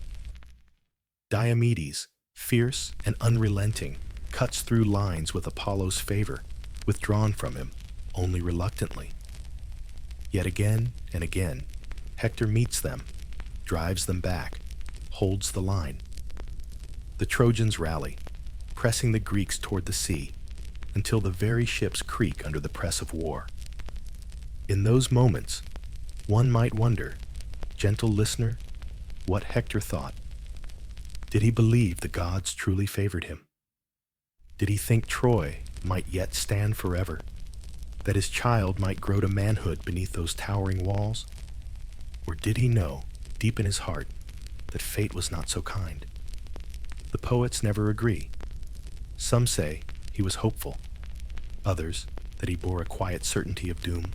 Diomedes, fierce and unrelenting, cuts through lines with Apollo's favor, withdrawn from him, only reluctantly. Yet again and again, Hector meets them, drives them back, holds the line. The Trojans rally, pressing the Greeks toward the sea, until the very ships creak under the press of war. In those moments, one might wonder, gentle listener, what Hector thought. Did he believe the gods truly favored him? Did he think Troy might yet stand forever, that his child might grow to manhood beneath those towering walls? Or did he know, deep in his heart, that fate was not so kind? The poets never agree. Some say he was hopeful, others that he bore a quiet certainty of doom.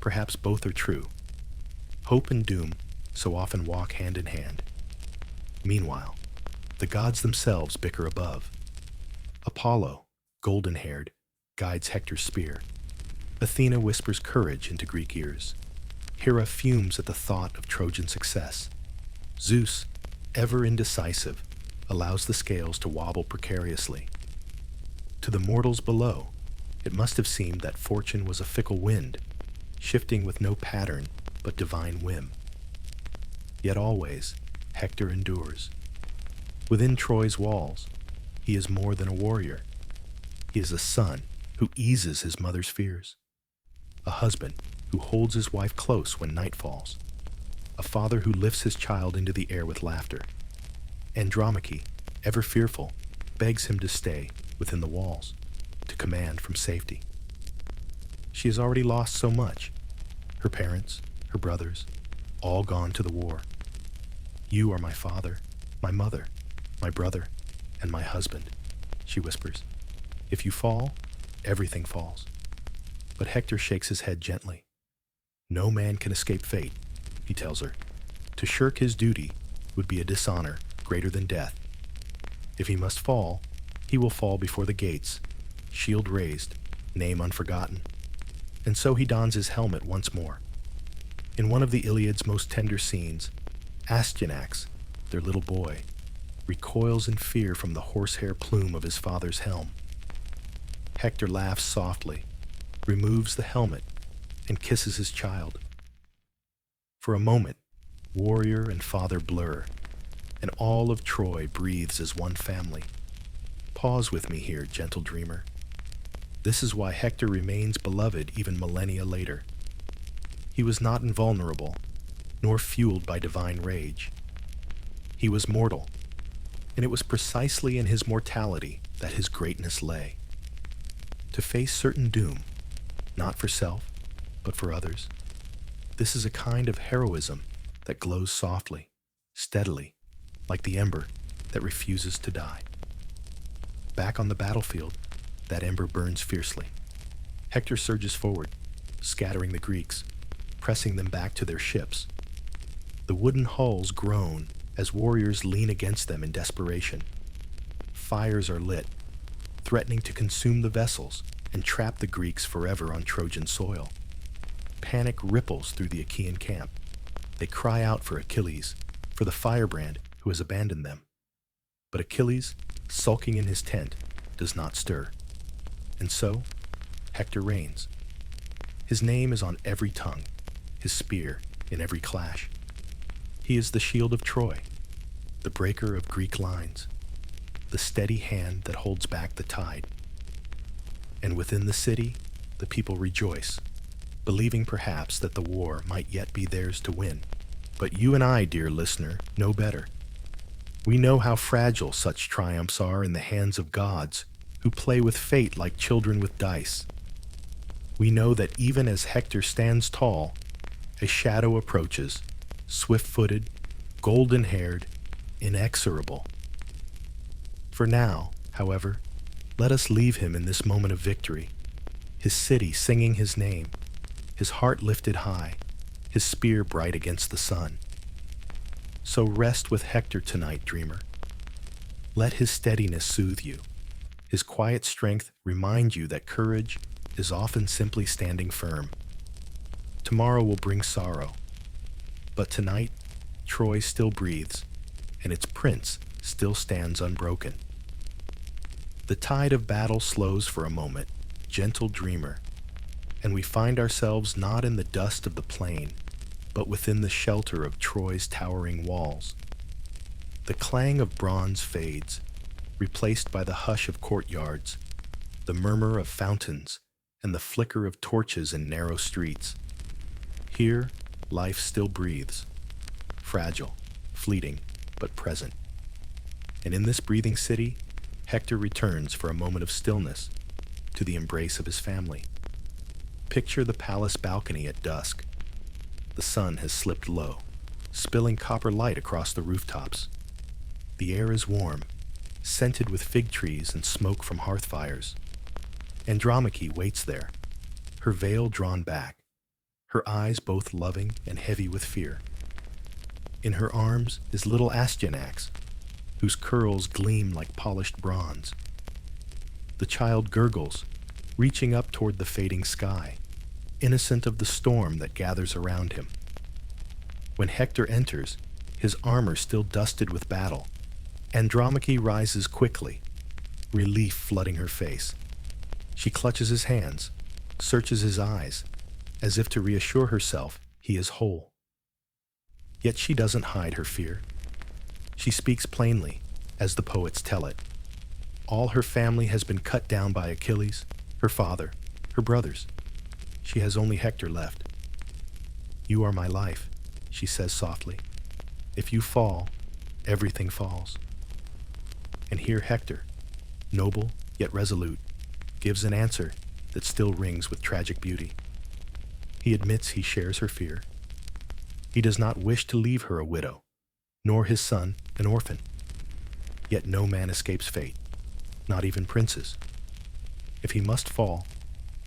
Perhaps both are true. Hope and doom so often walk hand in hand. Meanwhile, The gods themselves bicker above. Apollo, golden-haired, guides Hector's spear. Athena whispers courage into Greek ears. Hera fumes at the thought of Trojan success. Zeus, ever indecisive, allows the scales to wobble precariously. To the mortals below, it must have seemed that fortune was a fickle wind, shifting with no pattern but divine whim. Yet always, Hector endures. Within Troy's walls, he is more than a warrior. He is a son who eases his mother's fears, a husband who holds his wife close when night falls, a father who lifts his child into the air with laughter. Andromache, ever fearful, begs him to stay within the walls, to command from safety. She has already lost so much. Her parents, her brothers, all gone to the war. You are my father, my mother, my brother, and my husband, she whispers. If you fall, everything falls. But Hector shakes his head gently. No man can escape fate, he tells her. To shirk his duty would be a dishonor greater than death. If he must fall, he will fall before the gates, shield raised, name unforgotten. And so he dons his helmet once more. In one of the Iliad's most tender scenes, Astyanax, their little boy, recoils in fear from the horsehair plume of his father's helm. Hector laughs softly, removes the helmet, and kisses his child. For a moment, warrior and father blur, and all of Troy breathes as one family. Pause with me here, gentle dreamer. This is why Hector remains beloved even millennia later. He was not invulnerable, nor fueled by divine rage. He was mortal, and it was precisely in his mortality that his greatness lay. To face certain doom, not for self, but for others, this is a kind of heroism that glows softly, steadily, like the ember that refuses to die. Back on the battlefield, that ember burns fiercely. Hector surges forward, scattering the Greeks, pressing them back to their ships. The wooden hulls groan as warriors lean against them in desperation. Fires are lit, threatening to consume the vessels and trap the Greeks forever on Trojan soil. Panic ripples through the Achaean camp. They cry out for Achilles, for the firebrand who has abandoned them. But Achilles, sulking in his tent, does not stir. And so, Hector reigns. His name is on every tongue, his spear in every clash. He is the shield of Troy, the breaker of Greek lines, the steady hand that holds back the tide. And within the city, the people rejoice, believing perhaps that the war might yet be theirs to win. But you and I, dear listener, know better. We know how fragile such triumphs are in the hands of gods who play with fate like children with dice. We know that even as Hector stands tall, a shadow approaches, swift-footed, golden-haired, inexorable. For now, however, let us leave him in this moment of victory, his city singing his name, his heart lifted high, his spear bright against the sun. So rest with Hector tonight, dreamer. Let his steadiness soothe you, his quiet strength remind you that courage is often simply standing firm. Tomorrow will bring sorrow, but tonight, Troy still breathes, and its prince still stands unbroken. The tide of battle slows for a moment, gentle dreamer, and we find ourselves not in the dust of the plain, but within the shelter of Troy's towering walls. The clang of bronze fades, replaced by the hush of courtyards, the murmur of fountains, and the flicker of torches in narrow streets. Here, life still breathes, fragile, fleeting, but present. And in this breathing city, Hector returns for a moment of stillness to the embrace of his family. Picture the palace balcony at dusk. The sun has slipped low, spilling copper light across the rooftops. The air is warm, scented with fig trees and smoke from hearth fires. Andromache waits there, her veil drawn back, her eyes both loving and heavy with fear. In her arms is little Astyanax, whose curls gleam like polished bronze. The child gurgles, reaching up toward the fading sky, innocent of the storm that gathers around him. When Hector enters, his armor still dusted with battle, Andromache rises quickly, relief flooding her face. She clutches his hands, searches his eyes, as if to reassure herself he is whole. Yet she doesn't hide her fear. She speaks plainly, as the poets tell it. All her family has been cut down by Achilles, her father, her brothers. She has only Hector left. "You are my life," she says softly. "If you fall, everything falls." And here Hector, noble yet resolute, gives an answer that still rings with tragic beauty. He admits he shares her fear. He does not wish to leave her a widow, nor his son an orphan. Yet no man escapes fate, not even princes. If he must fall,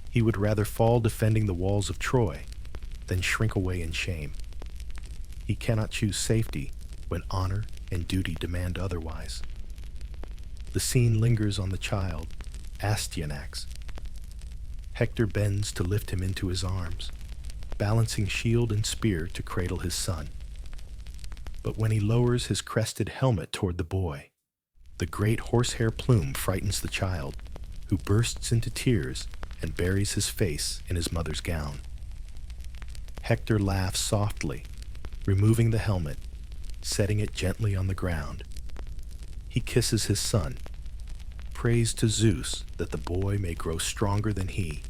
he would rather fall defending the walls of Troy than shrink away in shame. He cannot choose safety when honor and duty demand otherwise. The scene lingers on the child, Astyanax. Hector bends to lift him into his arms, balancing shield and spear to cradle his son. But when he lowers his crested helmet toward the boy, the great horsehair plume frightens the child, who bursts into tears and buries his face in his mother's gown. Hector laughs softly, removing the helmet, setting it gently on the ground. He kisses his son, prays to Zeus that the boy may grow stronger than he,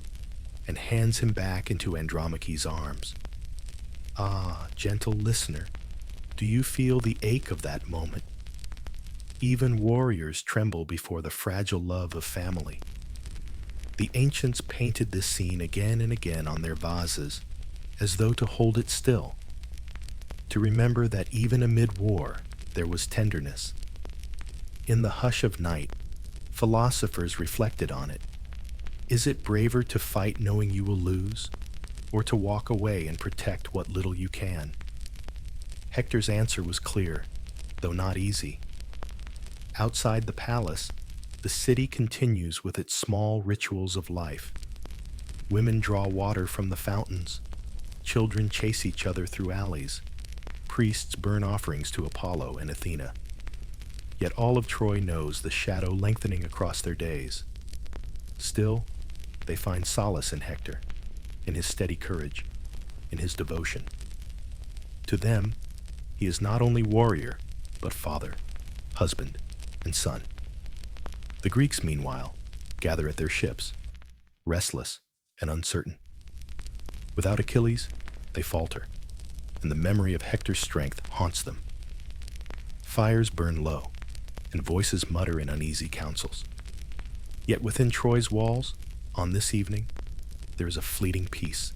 and hands him back into Andromache's arms. Ah, gentle listener, do you feel the ache of that moment? Even warriors tremble before the fragile love of family. The ancients painted this scene again and again on their vases, as though to hold it still, to remember that even amid war there was tenderness. In the hush of night, philosophers reflected on it. Is it braver to fight knowing you will lose, or to walk away and protect what little you can? Hector's answer was clear, though not easy. Outside the palace, the city continues with its small rituals of life. Women draw water from the fountains. Children chase each other through alleys. Priests burn offerings to Apollo and Athena. Yet all of Troy knows the shadow lengthening across their days. Still, they find solace in Hector, in his steady courage, in his devotion. To them, he is not only warrior, but father, husband, and son. The Greeks, meanwhile, gather at their ships, restless and uncertain. Without Achilles, they falter, and the memory of Hector's strength haunts them. Fires burn low, and voices mutter in uneasy counsels. Yet within Troy's walls, on this evening, there is a fleeting peace.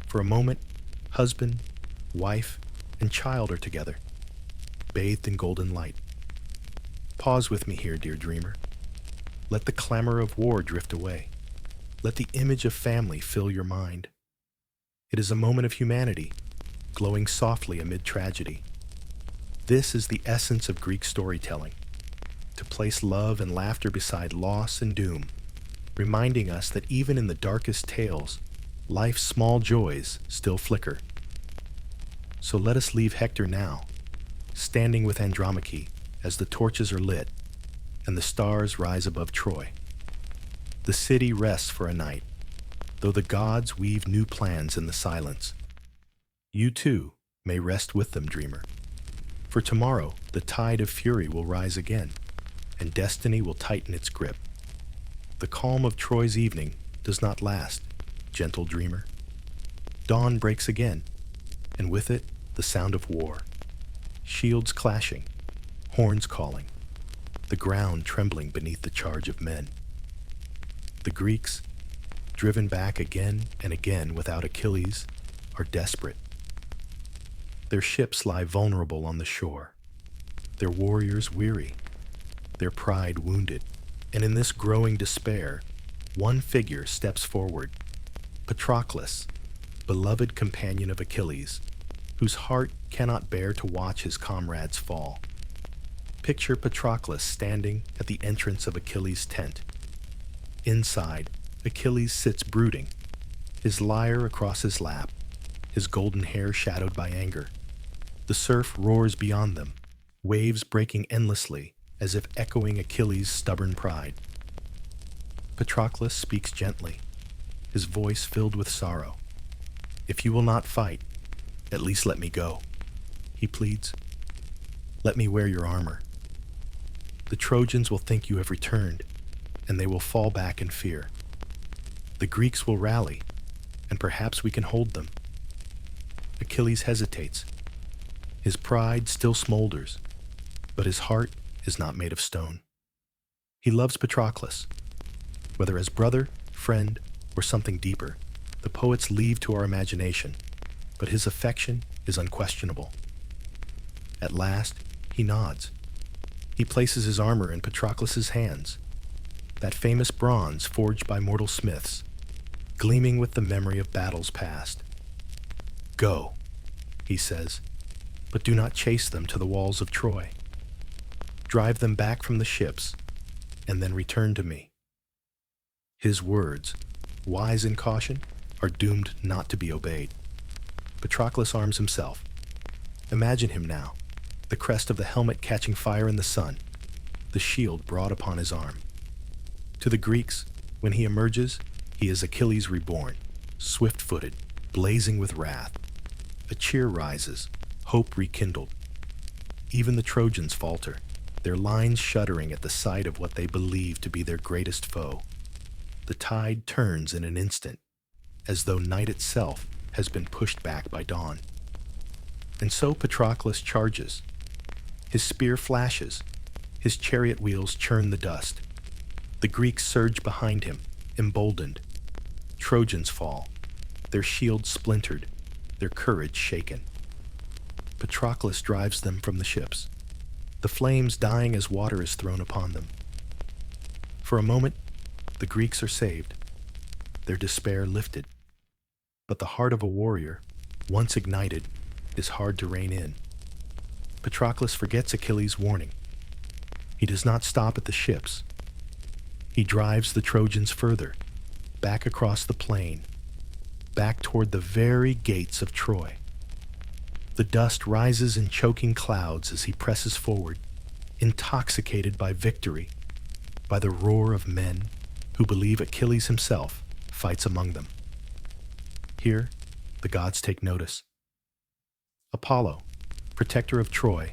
For a moment, husband, wife, and child are together, bathed in golden light. Pause with me here, dear dreamer. Let the clamor of war drift away. Let the image of family fill your mind. It is a moment of humanity, glowing softly amid tragedy. This is the essence of Greek storytelling, to place love and laughter beside loss and doom, reminding us that even in the darkest tales, life's small joys still flicker. So let us leave Hector now, standing with Andromache as the torches are lit and the stars rise above Troy. The city rests for a night, though the gods weave new plans in the silence. You too may rest with them, dreamer. For tomorrow, the tide of fury will rise again, and destiny will tighten its grip. The calm of Troy's evening does not last, gentle dreamer. Dawn breaks again, and with it, the sound of war. Shields clashing, horns calling, the ground trembling beneath the charge of men. The Greeks, driven back again and again without Achilles, are desperate. Their ships lie vulnerable on the shore, their warriors weary, their pride wounded, and in this growing despair, one figure steps forward, Patroclus, beloved companion of Achilles, whose heart cannot bear to watch his comrades fall. Picture Patroclus standing at the entrance of Achilles' tent. Inside, Achilles sits brooding, his lyre across his lap, his golden hair shadowed by anger. The surf roars beyond them, waves breaking endlessly as if echoing Achilles' stubborn pride. Patroclus speaks gently, his voice filled with sorrow. "If you will not fight, at least let me go," he pleads. "Let me wear your armor. The Trojans will think you have returned, and they will fall back in fear. The Greeks will rally, and perhaps we can hold them." Achilles hesitates. His pride still smolders, but his heart is not made of stone. He loves Patroclus. Whether as brother, friend, or something deeper, the poets leave to our imagination, but his affection is unquestionable. At last, he nods. He places his armor in Patroclus's hands, that famous bronze forged by mortal smiths, gleaming with the memory of battles past. "Go," he says, "but do not chase them to the walls of Troy. Drive them back from the ships, and then return to me." His words, wise in caution, are doomed not to be obeyed. Patroclus arms himself. Imagine him now, the crest of the helmet catching fire in the sun, the shield broad upon his arm. To the Greeks, when he emerges, he is Achilles reborn, swift-footed, blazing with wrath. A cheer rises, hope rekindled. Even the Trojans falter, their lines shuddering at the sight of what they believe to be their greatest foe. The tide turns in an instant, as though night itself has been pushed back by dawn. And so Patroclus charges. His spear flashes, his chariot wheels churn the dust. The Greeks surge behind him, emboldened. Trojans fall, their shields splintered, their courage shaken. Patroclus drives them from the ships, the flames dying as water is thrown upon them. For a moment, the Greeks are saved, their despair lifted. But the heart of a warrior, once ignited, is hard to rein in. Patroclus forgets Achilles' warning. He does not stop at the ships. He drives the Trojans further, back across the plain, back toward the very gates of Troy. The dust rises in choking clouds as he presses forward, intoxicated by victory, by the roar of men who believe Achilles himself fights among them. Here, the gods take notice. Apollo, protector of Troy,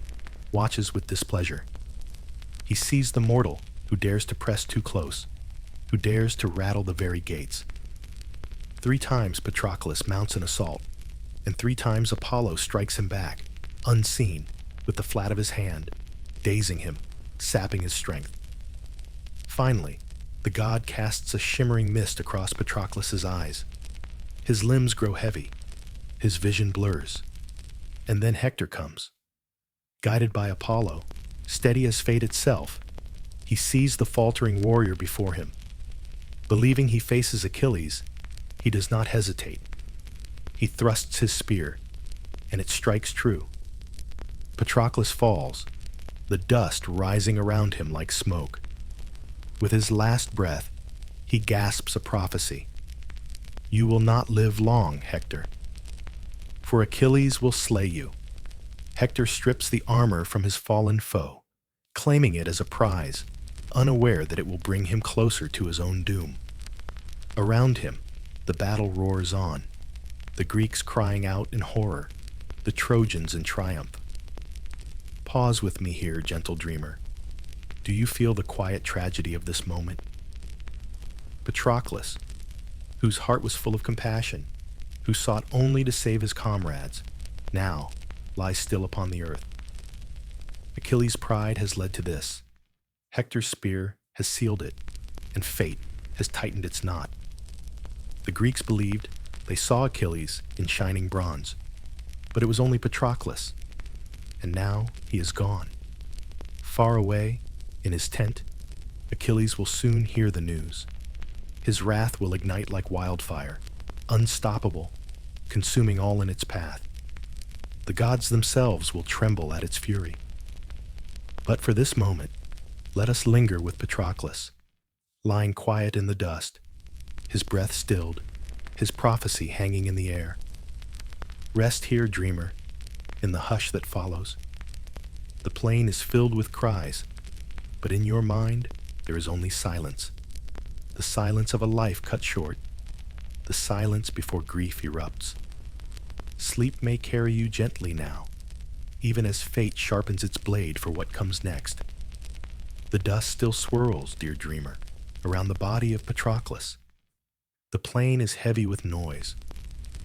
watches with displeasure. He sees the mortal who dares to press too close, who dares to rattle the very gates. 3 times Patroclus mounts an assault, and 3 times Apollo strikes him back, unseen, with the flat of his hand, dazing him, sapping his strength. Finally, the god casts a shimmering mist across Patroclus's eyes. His limbs grow heavy, his vision blurs. And then Hector comes. Guided by Apollo, steady as fate itself, he sees the faltering warrior before him. Believing he faces Achilles, he does not hesitate. He thrusts his spear, and it strikes true. Patroclus falls, the dust rising around him like smoke. With his last breath, he gasps a prophecy. "You will not live long, Hector. For Achilles will slay you." Hector strips the armor from his fallen foe, claiming it as a prize, unaware that it will bring him closer to his own doom. Around him, the battle roars on, the Greeks crying out in horror, the Trojans in triumph. Pause with me here, gentle dreamer. Do you feel the quiet tragedy of this moment? Patroclus, whose heart was full of compassion, who sought only to save his comrades, now lies still upon the earth. Achilles' pride has led to this. Hector's spear has sealed it, and fate has tightened its knot. The Greeks believed they saw Achilles in shining bronze, but it was only Patroclus, and now he is gone. Far away, in his tent, Achilles will soon hear the news. His wrath will ignite like wildfire, unstoppable, consuming all in its path. The gods themselves will tremble at its fury. But for this moment, let us linger with Patroclus, lying quiet in the dust, his breath stilled, his prophecy hanging in the air. Rest here, dreamer, in the hush that follows. The plain is filled with cries, but in your mind there is only silence. The silence of a life cut short, the silence before grief erupts. Sleep may carry you gently now, even as fate sharpens its blade for what comes next. The dust still swirls, dear dreamer, around the body of Patroclus. The plain is heavy with noise,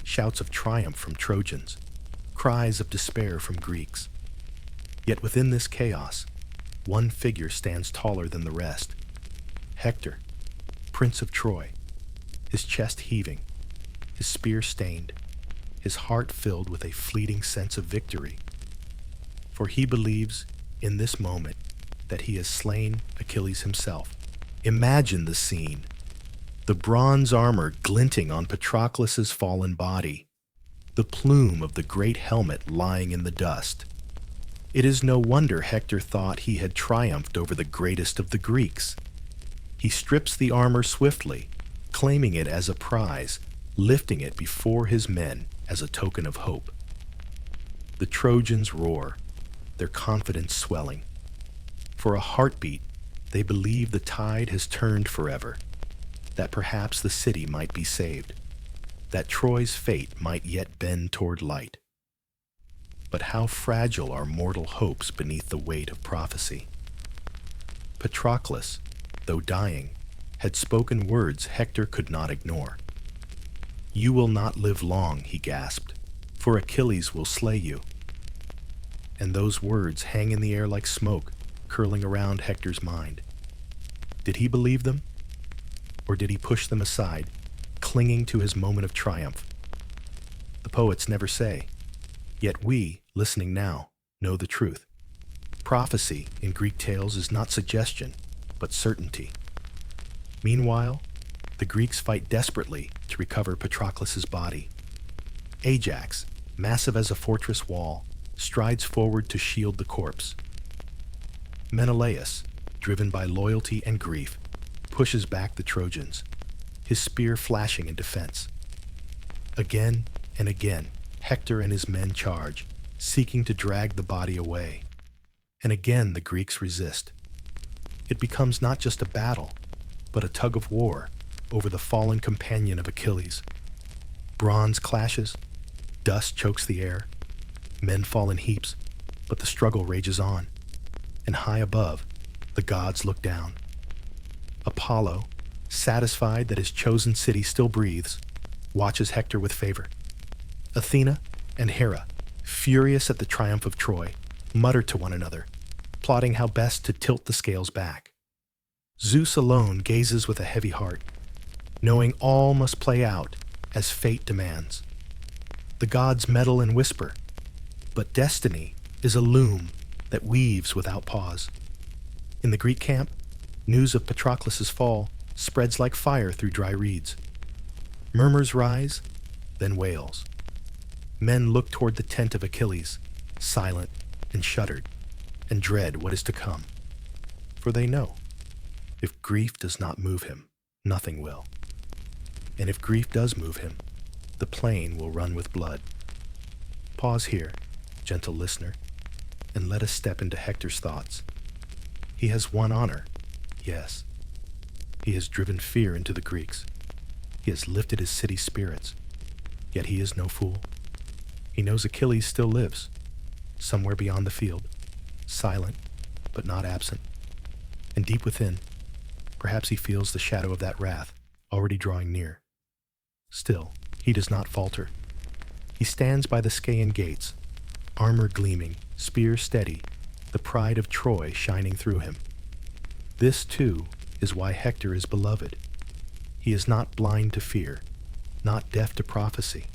shouts of triumph from Trojans, cries of despair from Greeks. Yet within this chaos, one figure stands taller than the rest. Hector, Prince of Troy, his chest heaving, his spear stained, his heart filled with a fleeting sense of victory. For he believes, in this moment, that he has slain Achilles himself. Imagine the scene. The bronze armor glinting on Patroclus's fallen body, the plume of the great helmet lying in the dust. It is no wonder Hector thought he had triumphed over the greatest of the Greeks. He strips the armor swiftly, claiming it as a prize, lifting it before his men as a token of hope. The Trojans roar, their confidence swelling. For a heartbeat, they believe the tide has turned forever, that perhaps the city might be saved, that Troy's fate might yet bend toward light. But how fragile are mortal hopes beneath the weight of prophecy. Patroclus, though dying, had spoken words Hector could not ignore. "You will not live long," he gasped, "for Achilles will slay you." And those words hang in the air like smoke, curling around Hector's mind. Did he believe them? Or did he push them aside, clinging to his moment of triumph? The poets never say, yet we, listening now, know the truth. Prophecy in Greek tales is not suggestion, but certainty. Meanwhile, the Greeks fight desperately to recover Patroclus's body. Ajax, massive as a fortress wall, strides forward to shield the corpse. Menelaus, driven by loyalty and grief, pushes back the Trojans, his spear flashing in defense. Again and again, Hector and his men charge, seeking to drag the body away. And again the Greeks resist. It becomes not just a battle, but a tug of war over the fallen companion of Achilles. Bronze clashes, dust chokes the air, men fall in heaps, but the struggle rages on. And high above, the gods look down. Apollo, satisfied that his chosen city still breathes, watches Hector with favor. Athena and Hera, furious at the triumph of Troy, mutter to one another, plotting how best to tilt the scales back. Zeus alone gazes with a heavy heart, knowing all must play out as fate demands. The gods meddle and whisper, but destiny is a loom that weaves without pause. In the Greek camp, news of Patroclus's fall spreads like fire through dry reeds. Murmurs rise, then wails. Men look toward the tent of Achilles, silent and shuddered, and dread what is to come. For they know, if grief does not move him, nothing will. And if grief does move him, the plain will run with blood. Pause here, gentle listener, and let us step into Hector's thoughts. He has won honor, yes. He has driven fear into the Greeks. He has lifted his city's spirits, yet he is no fool. He knows Achilles still lives, somewhere beyond the field, silent but not absent. And deep within, perhaps he feels the shadow of that wrath already drawing near. Still, he does not falter. He stands by the Scaean gates, armor gleaming, spear steady, the pride of Troy shining through him. This, too, is why Hector is beloved. He is not blind to fear, not deaf to prophecy,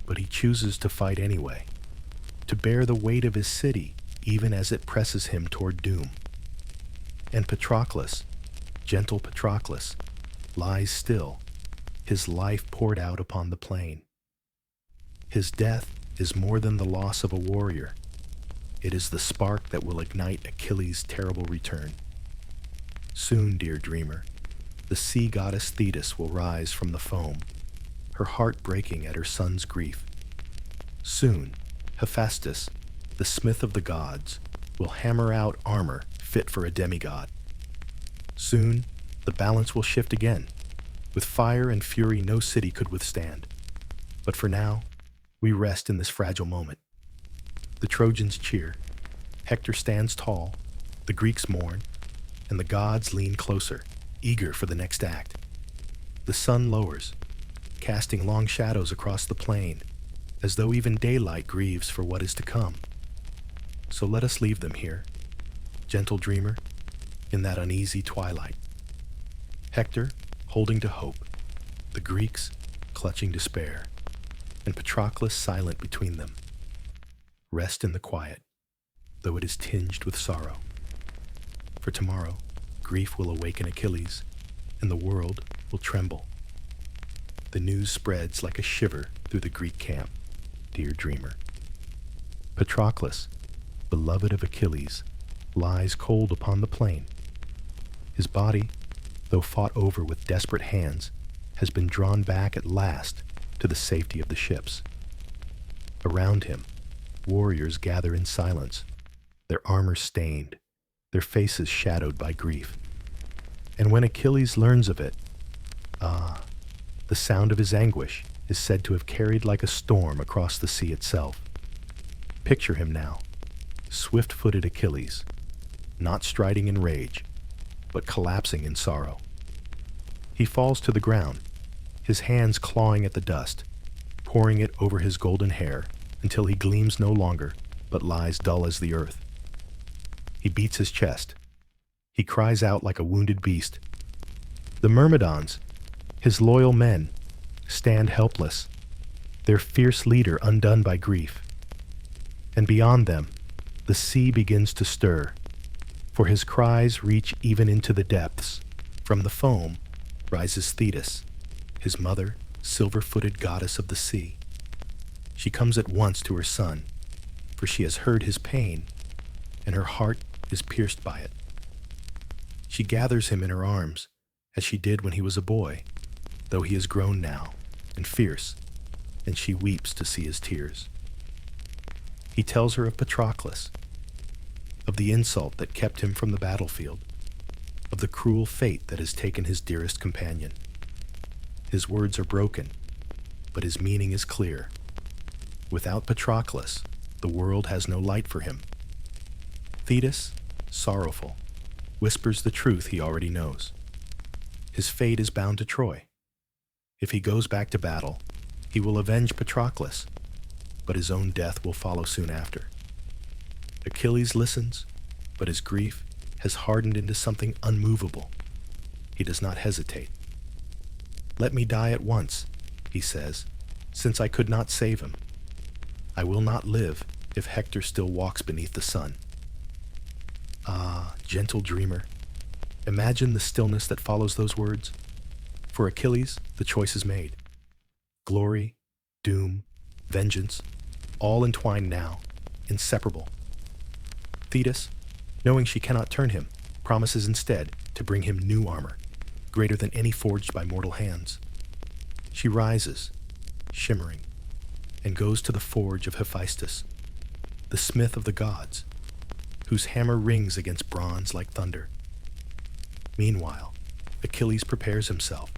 but he chooses to fight anyway, to bear the weight of his city even as it presses him toward doom. And Patroclus, gentle Patroclus, lies still, his life poured out upon the plain. His death is more than the loss of a warrior. It is the spark that will ignite Achilles' terrible return. Soon, dear dreamer, the sea goddess Thetis will rise from the foam, her heart breaking at her son's grief. Soon, Hephaestus, the smith of the gods, will hammer out armor fit for a demigod. Soon, the balance will shift again, with fire and fury no city could withstand. But for now, we rest in this fragile moment. The Trojans cheer, Hector stands tall, the Greeks mourn, and the gods lean closer, eager for the next act. The sun lowers, casting long shadows across the plain, as though even daylight grieves for what is to come. So let us leave them here, gentle dreamer, in that uneasy twilight. Hector holding to hope, the Greeks clutching despair, and Patroclus silent between them. Rest in the quiet, though it is tinged with sorrow. For tomorrow, grief will awaken Achilles, and the world will tremble. The news spreads like a shiver through the Greek camp, dear dreamer. Patroclus, beloved of Achilles, lies cold upon the plain. His body, though fought over with desperate hands, has been drawn back at last to the safety of the ships. Around him, warriors gather in silence, their armor stained, their faces shadowed by grief. And when Achilles learns of it, the sound of his anguish is said to have carried like a storm across the sea itself. Picture him now, swift-footed Achilles, not striding in rage, but collapsing in sorrow. He falls to the ground, his hands clawing at the dust, pouring it over his golden hair until he gleams no longer, but lies dull as the earth. He beats his chest. He cries out like a wounded beast. The Myrmidons, his loyal men, stand helpless, their fierce leader undone by grief. And beyond them, the sea begins to stir, for his cries reach even into the depths. From the foam rises Thetis, his mother, silver-footed goddess of the sea. She comes at once to her son, for she has heard his pain, and her heart is pierced by it. She gathers him in her arms, as she did when he was a boy, though he is grown now, and fierce, and she weeps to see his tears. He tells her of Patroclus, of the insult that kept him from the battlefield, of the cruel fate that has taken his dearest companion. His words are broken, but his meaning is clear. Without Patroclus, the world has no light for him. Thetis, sorrowful, whispers the truth he already knows. His fate is bound to Troy. If he goes back to battle, he will avenge Patroclus, but his own death will follow soon after. Achilles listens, but his grief has hardened into something unmovable. He does not hesitate. "Let me die at once," he says, "since I could not save him. I will not live if Hector still walks beneath the sun." Ah, gentle dreamer, imagine the stillness that follows those words. For Achilles, the choice is made. Glory, doom, vengeance, all entwined now, inseparable. Thetis, knowing she cannot turn him, promises instead to bring him new armor, greater than any forged by mortal hands. She rises, shimmering, and goes to the forge of Hephaestus, the smith of the gods, whose hammer rings against bronze like thunder. Meanwhile, Achilles prepares himself.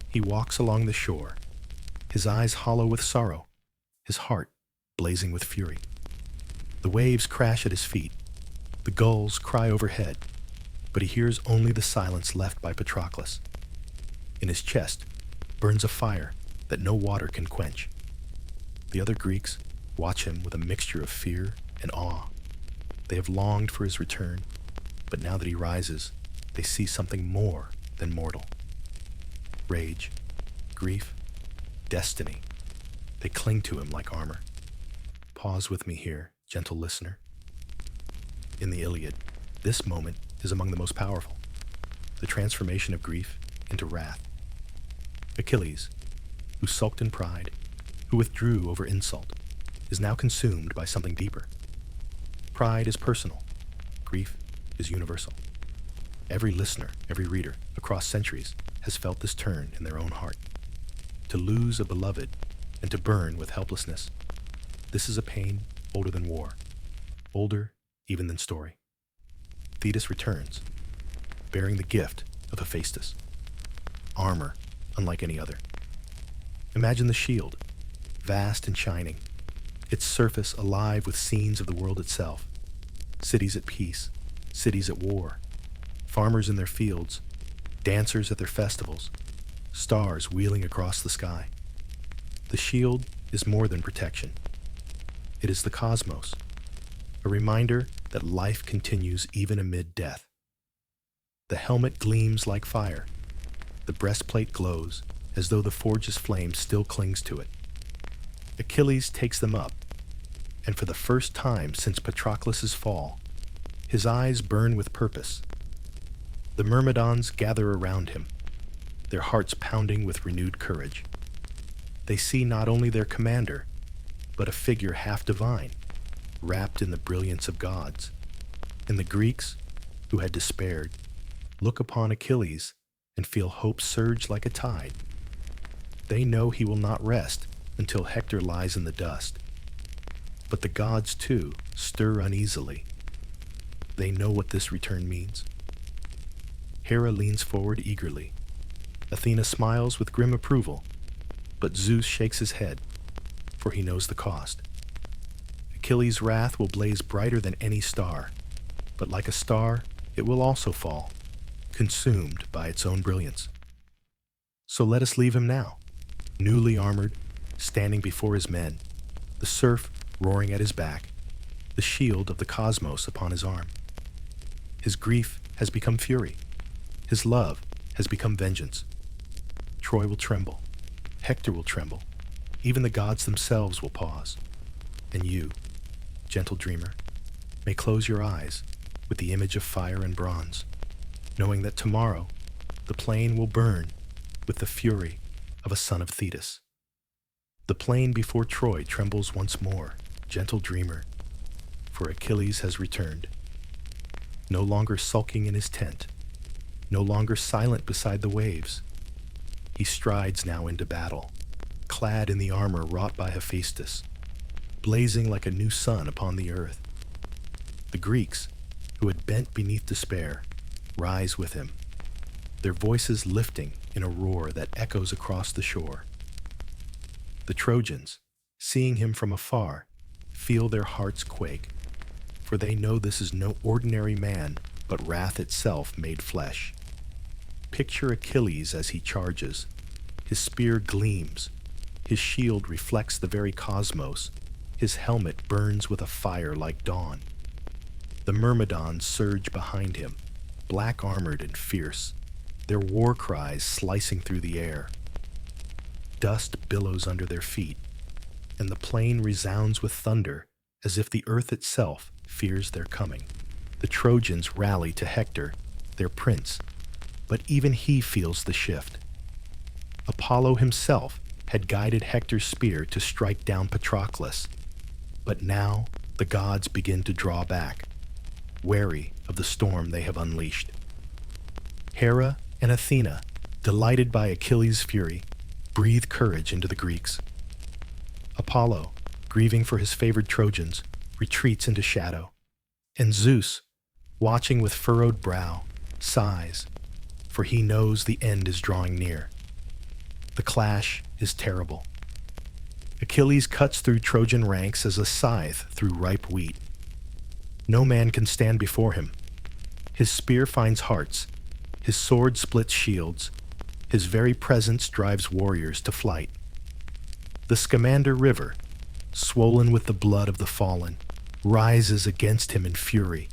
He walks along the shore, his eyes hollow with sorrow, his heart blazing with fury. The waves crash at his feet, the gulls cry overhead, but he hears only the silence left by Patroclus. In his chest burns a fire that no water can quench. The other Greeks watch him with a mixture of fear and awe. They have longed for his return, but now that he rises, they see something more than mortal. Rage, grief, destiny, they cling to him like armor. Pause with me here, gentle listener. In the Iliad, this moment is among the most powerful, the transformation of grief into wrath. Achilles, who sulked in pride, who withdrew over insult, is now consumed by something deeper. Pride is personal. Grief is universal. Every listener, every reader, across centuries, has felt this turn in their own heart. To lose a beloved and to burn with helplessness. This is a pain older than war, older even than story. Thetis returns, bearing the gift of Hephaestus. Armor unlike any other. Imagine the shield, vast and shining, its surface alive with scenes of the world itself. Cities at peace, cities at war, farmers in their fields, dancers at their festivals, stars wheeling across the sky. The shield is more than protection. It is the cosmos, a reminder that life continues even amid death. The helmet gleams like fire. The breastplate glows as though the forge's flame still clings to it. Achilles takes them up, and for the first time since Patroclus' fall, his eyes burn with purpose. The Myrmidons gather around him, their hearts pounding with renewed courage. They see not only their commander, but a figure half divine, wrapped in the brilliance of gods. And the Greeks, who had despaired, look upon Achilles and feel hope surge like a tide. They know he will not rest until Hector lies in the dust. But the gods, too, stir uneasily. They know what this return means. Hera leans forward eagerly. Athena smiles with grim approval, but Zeus shakes his head, for he knows the cost. Achilles' wrath will blaze brighter than any star, but like a star, it will also fall, consumed by its own brilliance. So let us leave him now, newly armored, standing before his men, the surf roaring at his back, the shield of the cosmos upon his arm. His grief has become fury. His love has become vengeance. Troy will tremble. Hector will tremble. Even the gods themselves will pause. And you, gentle dreamer, may close your eyes with the image of fire and bronze, knowing that tomorrow the plain will burn with the fury of a son of Thetis. The plain before Troy trembles once more, gentle dreamer, for Achilles has returned. No longer sulking in his tent, no longer silent beside the waves. He strides now into battle, clad in the armor wrought by Hephaestus, blazing like a new sun upon the earth. The Greeks, who had bent beneath despair, rise with him, their voices lifting in a roar that echoes across the shore. The Trojans, seeing him from afar, feel their hearts quake, for they know this is no ordinary man, but wrath itself made flesh. Picture Achilles as he charges. His spear gleams. His shield reflects the very cosmos. His helmet burns with a fire like dawn. The Myrmidons surge behind him, black-armored and fierce, their war cries slicing through the air. Dust billows under their feet, and the plain resounds with thunder as if the earth itself fears their coming. The Trojans rally to Hector, their prince, but even he feels the shift. Apollo himself had guided Hector's spear to strike down Patroclus, but now the gods begin to draw back, wary of the storm they have unleashed. Hera and Athena, delighted by Achilles' fury, breathe courage into the Greeks. Apollo, grieving for his favored Trojans, retreats into shadow, and Zeus, watching with furrowed brow, sighs, for he knows the end is drawing near. The clash is terrible. Achilles cuts through Trojan ranks as a scythe through ripe wheat. No man can stand before him. His spear finds hearts, his sword splits shields, his very presence drives warriors to flight. The Scamander River, swollen with the blood of the fallen, rises against him in fury,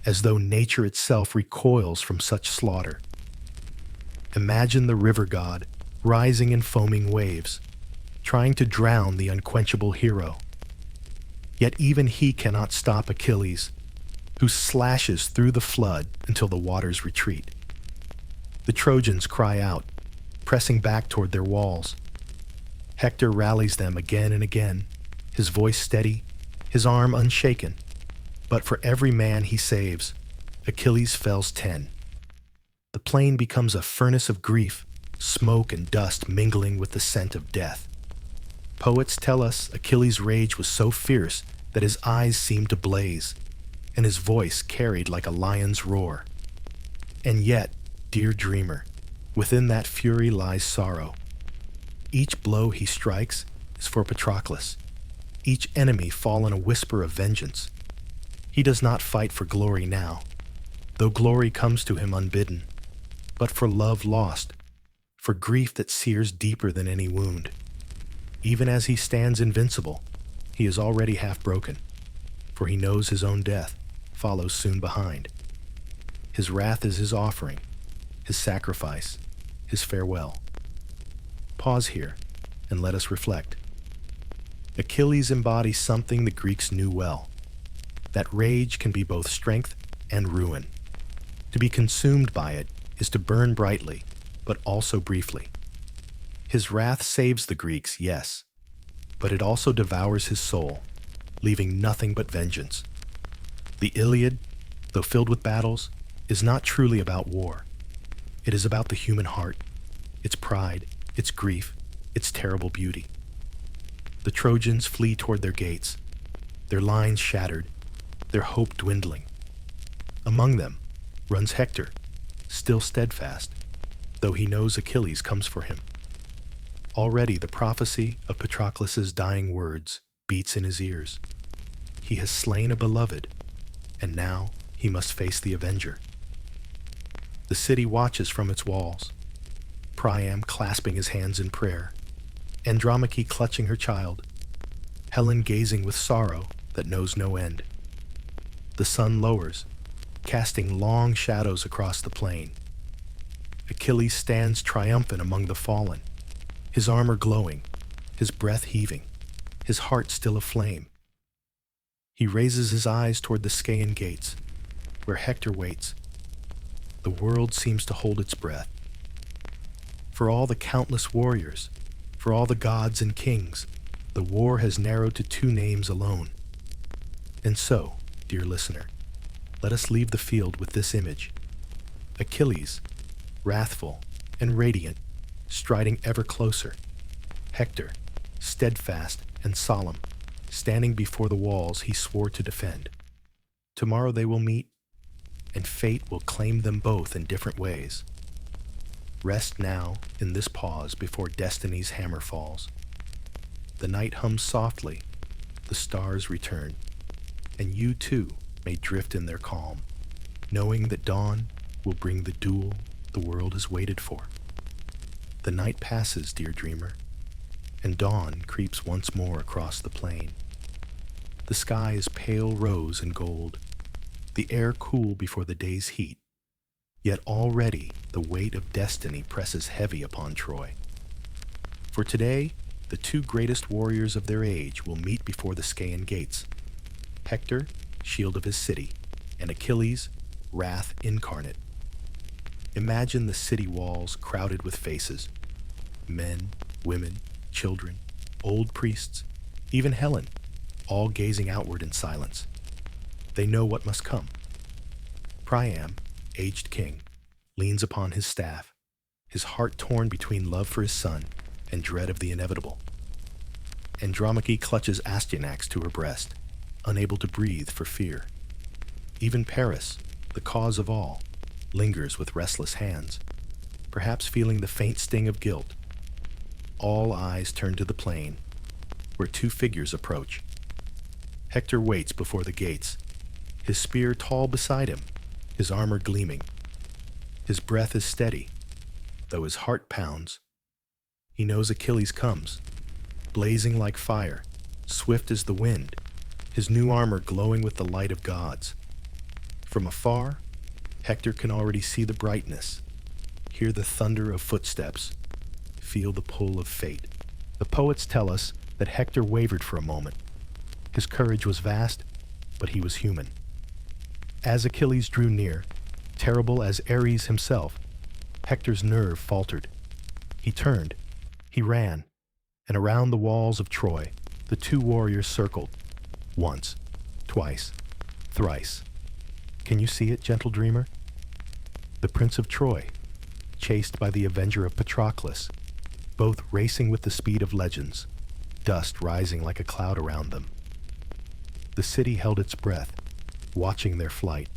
as though nature itself recoils from such slaughter. Imagine the river god rising in foaming waves, trying to drown the unquenchable hero. Yet even he cannot stop Achilles, who slashes through the flood until the waters retreat. The Trojans cry out, pressing back toward their walls. Hector rallies them again and again, his voice steady, his arm unshaken. But for every man he saves, Achilles fells 10. The plain becomes a furnace of grief, smoke and dust mingling with the scent of death. Poets tell us Achilles' rage was so fierce that his eyes seemed to blaze, and his voice carried like a lion's roar. And yet, dear dreamer, within that fury lies sorrow. Each blow he strikes is for Patroclus, each enemy fall in a whisper of vengeance. He does not fight for glory now, though glory comes to him unbidden, but for love lost, for grief that sears deeper than any wound. Even as he stands invincible, he is already half broken, for he knows his own death follows soon behind. His wrath is his offering, his sacrifice, his farewell. Pause here and let us reflect. Achilles embodies something the Greeks knew well, that rage can be both strength and ruin. To be consumed by it is to burn brightly, but also briefly. His wrath saves the Greeks, yes, but it also devours his soul, leaving nothing but vengeance. The Iliad, though filled with battles, is not truly about war. It is about the human heart, its pride, its grief, its terrible beauty. The Trojans flee toward their gates, their lines shattered, their hope dwindling. Among them runs Hector, still steadfast, though he knows Achilles comes for him. Already the prophecy of Patroclus's dying words beats in his ears. He has slain a beloved, and now he must face the avenger. The city watches from its walls, Priam clasping his hands in prayer, Andromache clutching her child, Helen gazing with sorrow that knows no end. The sun lowers, casting long shadows across the plain. Achilles stands triumphant among the fallen, his armor glowing, his breath heaving, his heart still aflame. He raises his eyes toward the Scaean gates, where Hector waits. The world seems to hold its breath. For all the countless warriors, for all the gods and kings, the war has narrowed to 2 names alone. And so, dear listener, let us leave the field with this image. Achilles, wrathful and radiant, striding ever closer. Hector, steadfast and solemn, standing before the walls he swore to defend. Tomorrow they will meet, and fate will claim them both in different ways. Rest now in this pause before destiny's hammer falls. The night hums softly, the stars return, and you too may drift in their calm, knowing that dawn will bring the duel the world has waited for. The night passes, dear dreamer, and dawn creeps once more across the plain. The sky is pale rose and gold, the air cool before the day's heat, yet already the weight of destiny presses heavy upon Troy. For today, the 2 greatest warriors of their age will meet before the Scaean gates. Hector, shield of his city, and Achilles, wrath incarnate. Imagine the city walls crowded with faces, men, women, children, old priests, even Helen, all gazing outward in silence. They know what must come. Priam, aged king, leans upon his staff, his heart torn between love for his son and dread of the inevitable. Andromache clutches Astyanax to her breast, unable to breathe for fear. Even Paris, the cause of all, lingers with restless hands, perhaps feeling the faint sting of guilt. All eyes turn to the plain, where 2 figures approach. Hector waits before the gates, his spear tall beside him, his armor gleaming. His breath is steady, though his heart pounds. He knows Achilles comes, blazing like fire, swift as the wind, his new armor glowing with the light of gods. From afar, Hector can already see the brightness, hear the thunder of footsteps, feel the pull of fate. The poets tell us that Hector wavered for a moment. His courage was vast, but he was human. As Achilles drew near, terrible as Ares himself, Hector's nerve faltered. He turned, he ran, and around the walls of Troy, the 2 warriors circled, once, twice, thrice. Can you see it, gentle dreamer? The Prince of Troy, chased by the Avenger of Patroclus, both racing with the speed of legends, dust rising like a cloud around them. The city held its breath, watching their flight,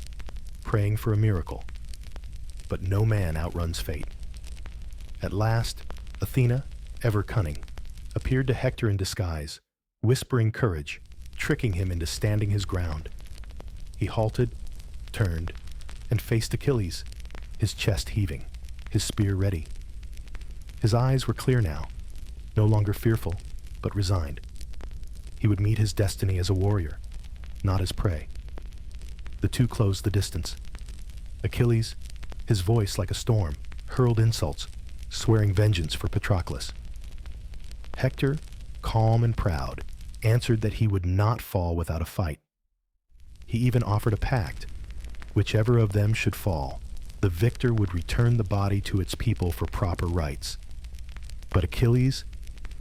praying for a miracle. But no man outruns fate. At last, Athena, ever cunning, appeared to Hector in disguise, whispering courage, tricking him into standing his ground. He halted, turned, and faced Achilles, his chest heaving, his spear ready. His eyes were clear now, no longer fearful, but resigned. He would meet his destiny as a warrior, not as prey. The two closed the distance. Achilles, his voice like a storm, hurled insults, swearing vengeance for Patroclus. Hector, calm and proud, answered that he would not fall without a fight. He even offered a pact. Whichever of them should fall, the victor would return the body to its people for proper rites. But Achilles,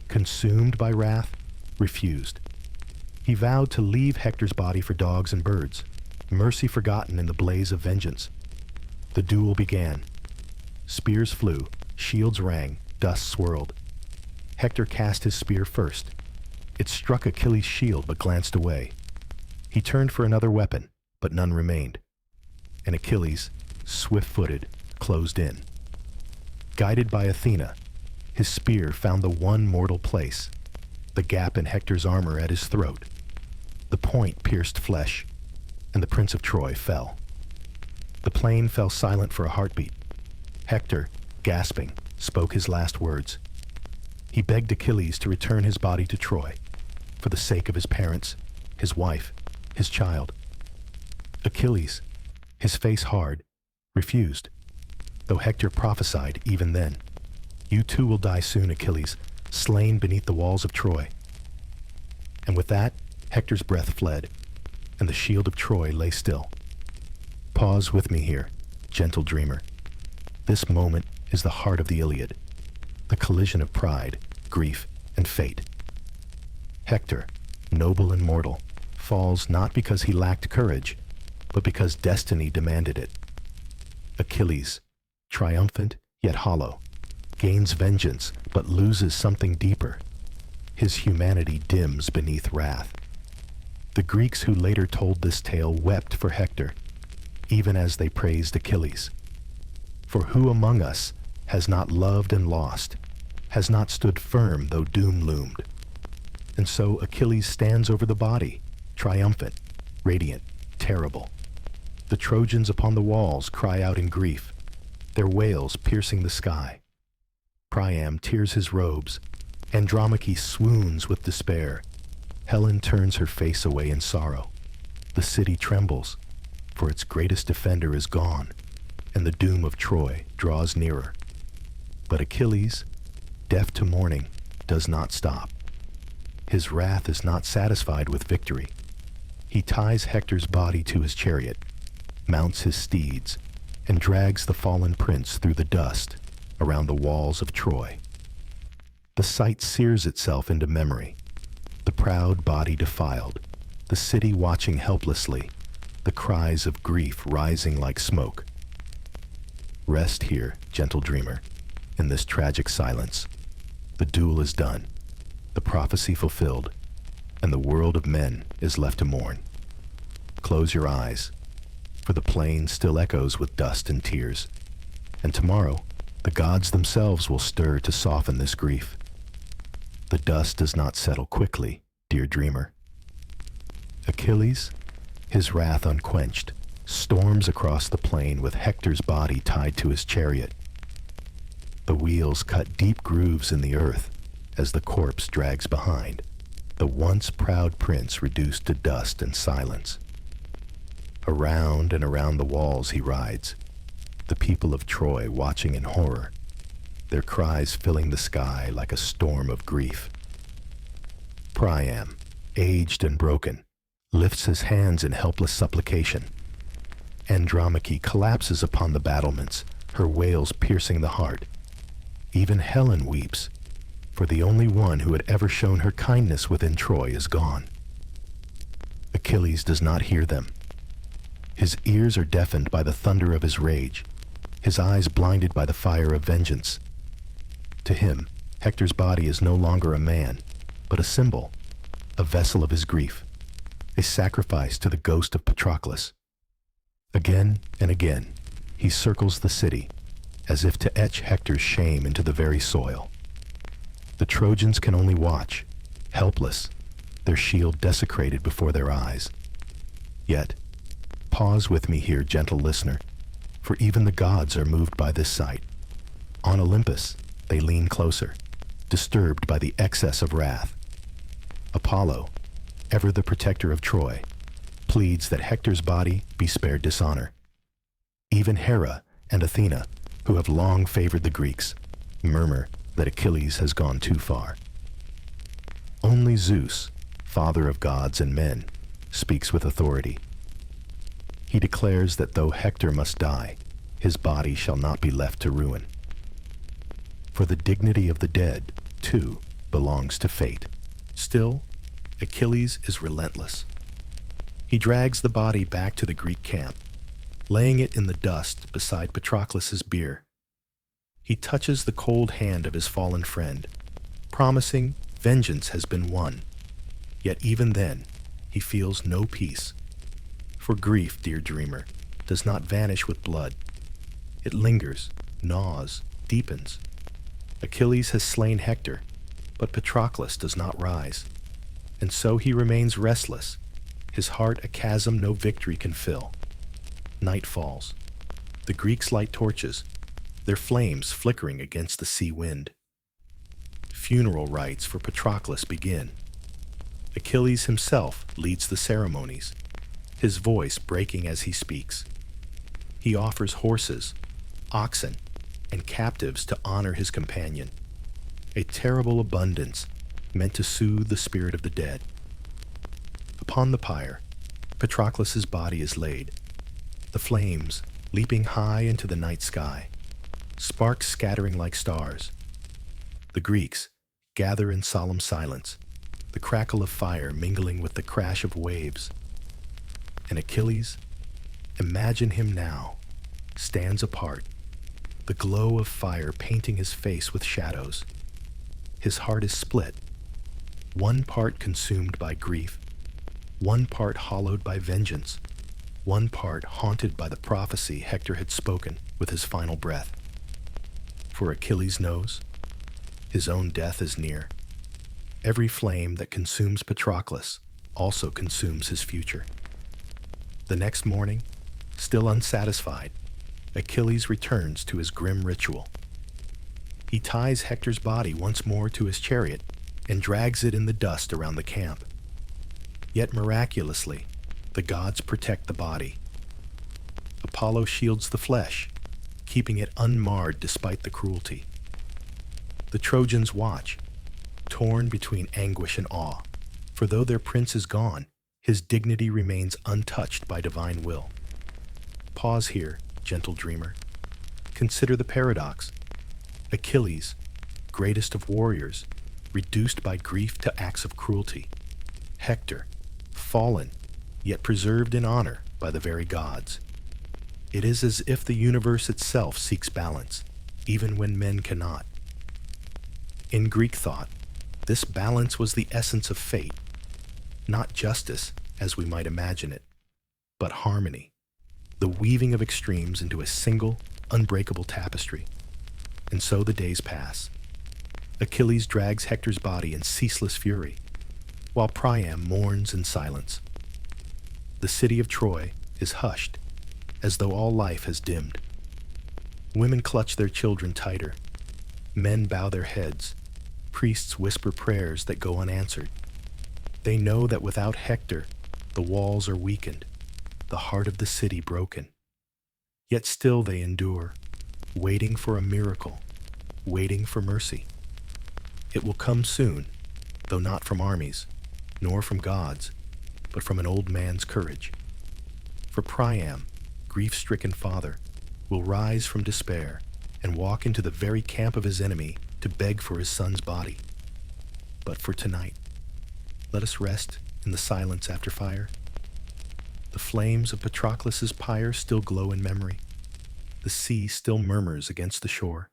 consumed by wrath, refused. He vowed to leave Hector's body for dogs and birds, mercy forgotten in the blaze of vengeance. The duel began. Spears flew, shields rang, dust swirled. Hector cast his spear first. It struck Achilles' shield but glanced away. He turned for another weapon, but none remained. And Achilles, swift-footed, closed in. Guided by Athena, his spear found the one mortal place, the gap in Hector's armor at his throat. The point pierced flesh, and the Prince of Troy fell. The plain fell silent for a heartbeat. Hector, gasping, spoke his last words. He begged Achilles to return his body to Troy, for the sake of his parents, his wife, his child. Achilles, his face hard, refused, though Hector prophesied even then, "You too will die soon, Achilles, slain beneath the walls of Troy." And with that, Hector's breath fled, and the shield of Troy lay still. Pause with me here, gentle dreamer. This moment is the heart of the Iliad, the collision of pride, grief, and fate. Hector, noble and mortal, falls not because he lacked courage, but because destiny demanded it. Achilles, triumphant yet hollow, gains vengeance but loses something deeper. His humanity dims beneath wrath. The Greeks who later told this tale wept for Hector, even as they praised Achilles. For who among us has not loved and lost, has not stood firm though doom loomed? And so Achilles stands over the body, triumphant, radiant, terrible. The Trojans upon the walls cry out in grief, their wails piercing the sky. Priam tears his robes, Andromache swoons with despair. Helen turns her face away in sorrow. The city trembles, for its greatest defender is gone, and the doom of Troy draws nearer. But Achilles, deaf to mourning, does not stop. His wrath is not satisfied with victory. He ties Hector's body to his chariot, mounts his steeds, and drags the fallen prince through the dust around the walls of Troy. The sight sears itself into memory, the proud body defiled, the city watching helplessly, the cries of grief rising like smoke. Rest here, gentle dreamer, in this tragic silence. The duel is done, the prophecy fulfilled, and the world of men is left to mourn. Close your eyes, for the plain still echoes with dust and tears, and tomorrow the gods themselves will stir to soften this grief. The dust does not settle quickly, dear dreamer. Achilles, his wrath unquenched, storms across the plain with Hector's body tied to his chariot. The wheels cut deep grooves in the earth as the corpse drags behind, the once proud prince reduced to dust and silence. Around and around the walls he rides, the people of Troy watching in horror, their cries filling the sky like a storm of grief. Priam, aged and broken, lifts his hands in helpless supplication. Andromache collapses upon the battlements, her wails piercing the heart. Even Helen weeps, for the only one who had ever shown her kindness within Troy is gone. Achilles does not hear them. His ears are deafened by the thunder of his rage, his eyes blinded by the fire of vengeance. To him, Hector's body is no longer a man, but a symbol, a vessel of his grief, a sacrifice to the ghost of Patroclus. Again and again, he circles the city, as if to etch Hector's shame into the very soil. The Trojans can only watch, helpless, their shield desecrated before their eyes. Yet, pause with me here, gentle listener, for even the gods are moved by this sight. On Olympus, they lean closer, disturbed by the excess of wrath. Apollo, ever the protector of Troy, pleads that Hector's body be spared dishonor. Even Hera and Athena, who have long favored the Greeks, murmur that Achilles has gone too far. Only Zeus, father of gods and men, speaks with authority. He declares that though Hector must die, his body shall not be left to ruin. For the dignity of the dead, too, belongs to fate. Still, Achilles is relentless. He drags the body back to the Greek camp, laying it in the dust beside Patroclus's bier. He touches the cold hand of his fallen friend, promising vengeance has been won. Yet even then, he feels no peace. For grief, dear dreamer, does not vanish with blood. It lingers, gnaws, deepens. Achilles has slain Hector, but Patroclus does not rise. And so he remains restless, his heart a chasm no victory can fill. Night falls. The Greeks light torches, their flames flickering against the sea wind. Funeral rites for Patroclus begin. Achilles himself leads the ceremonies, his voice breaking as he speaks. He offers horses, oxen, and captives to honor his companion, a terrible abundance meant to soothe the spirit of the dead. Upon the pyre, Patroclus's body is laid, the flames leaping high into the night sky, sparks scattering like stars. The Greeks gather in solemn silence, the crackle of fire mingling with the crash of waves. And Achilles, imagine him now, stands apart, the glow of fire painting his face with shadows. His heart is split, one part consumed by grief, one part hollowed by vengeance, one part haunted by the prophecy Hector had spoken with his final breath. For Achilles knows his own death is near. Every flame that consumes Patroclus also consumes his future. The next morning, still unsatisfied, Achilles returns to his grim ritual. He ties Hector's body once more to his chariot and drags it in the dust around the camp. Yet miraculously, the gods protect the body. Apollo shields the flesh, keeping it unmarred despite the cruelty. The Trojans watch, torn between anguish and awe, for though their prince is gone, his dignity remains untouched by divine will. Pause here, gentle dreamer. Consider the paradox. Achilles, greatest of warriors, reduced by grief to acts of cruelty. Hector, fallen, yet preserved in honor by the very gods. It is as if the universe itself seeks balance, even when men cannot. In Greek thought, this balance was the essence of fate, not justice as we might imagine it, but harmony, the weaving of extremes into a single, unbreakable tapestry. And so the days pass. Achilles drags Hector's body in ceaseless fury, while Priam mourns in silence. The city of Troy is hushed, as though all life has dimmed. Women clutch their children tighter. Men bow their heads. Priests whisper prayers that go unanswered. They know that without Hector, the walls are weakened, the heart of the city broken. Yet still they endure, waiting for a miracle, waiting for mercy. It will come soon, though not from armies, nor from gods, but from an old man's courage. For Priam, grief-stricken father, will rise from despair and walk into the very camp of his enemy to beg for his son's body. But for tonight, let us rest in the silence after fire. The flames of Patroclus's pyre still glow in memory. The sea still murmurs against the shore,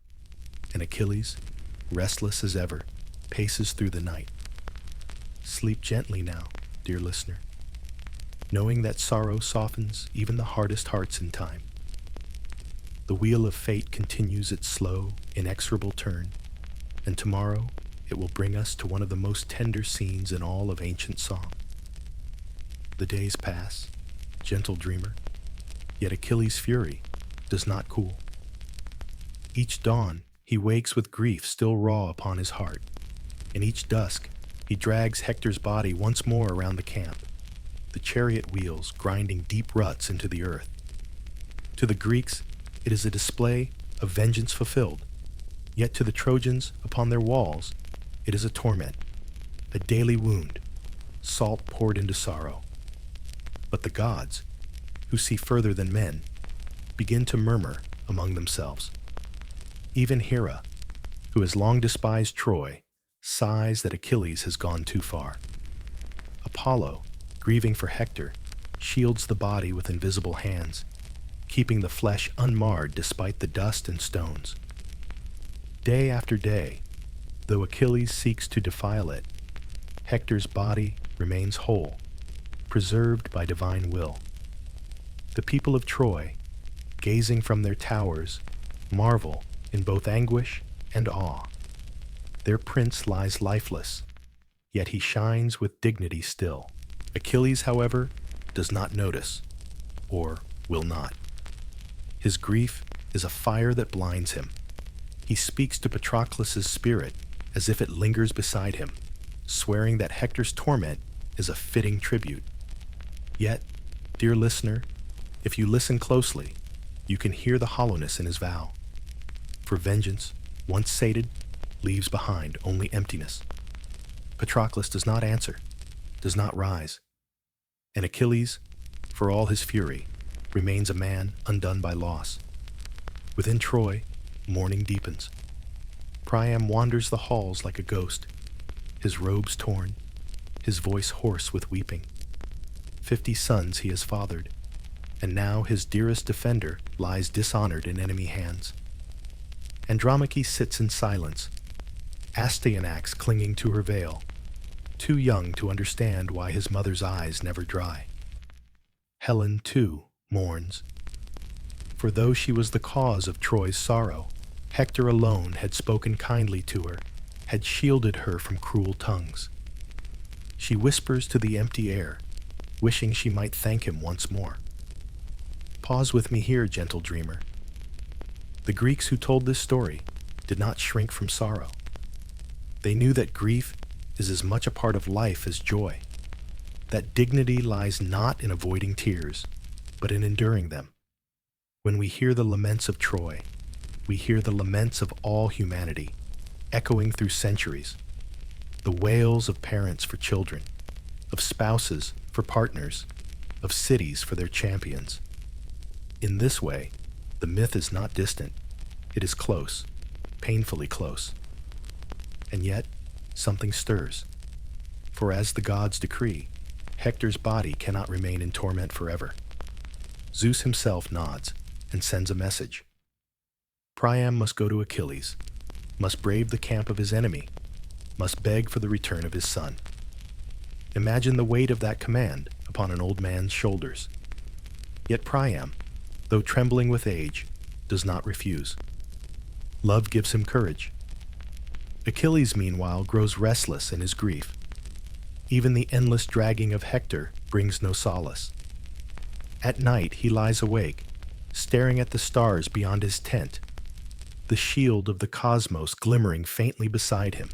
and Achilles, restless as ever, paces through the night. Sleep gently now, dear listener, knowing that sorrow softens even the hardest hearts in time. The wheel of fate continues its slow, inexorable turn, and tomorrow it will bring us to one of the most tender scenes in all of ancient song. The days pass, gentle dreamer, yet Achilles' fury does not cool. Each dawn he wakes with grief still raw upon his heart, and each dusk he drags Hector's body once more around the camp, the chariot wheels grinding deep ruts into the earth. To the Greeks, it is a display of vengeance fulfilled, yet to the Trojans upon their walls, it is a torment, a daily wound, salt poured into sorrow. But the gods, who see further than men, begin to murmur among themselves. Even Hera, who has long despised Troy, sighs that Achilles has gone too far. Apollo, grieving for Hector, shields the body with invisible hands, keeping the flesh unmarred despite the dust and stones. Day after day, though Achilles seeks to defile it, Hector's body remains whole, preserved by divine will. The people of Troy, gazing from their towers, marvel in both anguish and awe. Their prince lies lifeless, yet he shines with dignity still. Achilles, however, does not notice, or will not. His grief is a fire that blinds him. He speaks to Patroclus's spirit as if it lingers beside him, swearing that Hector's torment is a fitting tribute. Yet, dear listener, if you listen closely, you can hear the hollowness in his vow. For vengeance, once sated, leaves behind only emptiness. Patroclus does not answer, does not rise. And Achilles, for all his fury, remains a man undone by loss. Within Troy, mourning deepens. Priam wanders the halls like a ghost, his robes torn, his voice hoarse with weeping. 50 sons he has fathered, and now his dearest defender lies dishonored in enemy hands. Andromache sits in silence, Astyanax clinging to her veil, too young to understand why his mother's eyes never dry. Helen, too, mourns. For though she was the cause of Troy's sorrow, Hector alone had spoken kindly to her, had shielded her from cruel tongues. She whispers to the empty air, wishing she might thank him once more. Pause with me here, gentle dreamer. The Greeks who told this story did not shrink from sorrow. They knew that grief is as much a part of life as joy, that dignity lies not in avoiding tears, but in enduring them. When we hear the laments of Troy, we hear the laments of all humanity, echoing through centuries, the wails of parents for children, of spouses for partners, of cities for their champions. In this way, the myth is not distant, it is close, painfully close. And yet, something stirs. For as the gods decree, Hector's body cannot remain in torment forever. Zeus himself nods and sends a message. Priam must go to Achilles, must brave the camp of his enemy, must beg for the return of his son. Imagine the weight of that command upon an old man's shoulders. Yet Priam, though trembling with age, does not refuse. Love gives him courage. Achilles, meanwhile, grows restless in his grief. Even the endless dragging of Hector brings no solace. At night he lies awake, staring at the stars beyond his tent, the shield of the cosmos glimmering faintly beside him.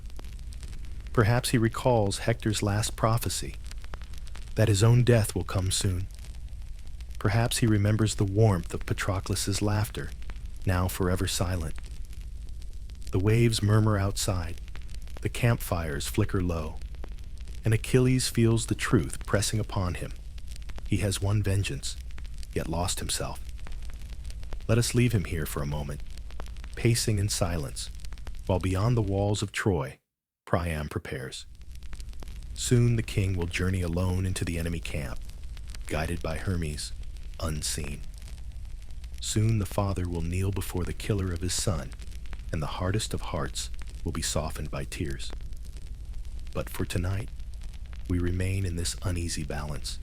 Perhaps he recalls Hector's last prophecy, that his own death will come soon. Perhaps he remembers the warmth of Patroclus's laughter, now forever silent. The waves murmur outside, the campfires flicker low, and Achilles feels the truth pressing upon him. He has won vengeance, yet lost himself. Let us leave him here for a moment, pacing in silence, while beyond the walls of Troy, Priam prepares. Soon the king will journey alone into the enemy camp, guided by Hermes, unseen. Soon the father will kneel before the killer of his son, and the hardest of hearts will be softened by tears. But for tonight, we remain in this uneasy balance.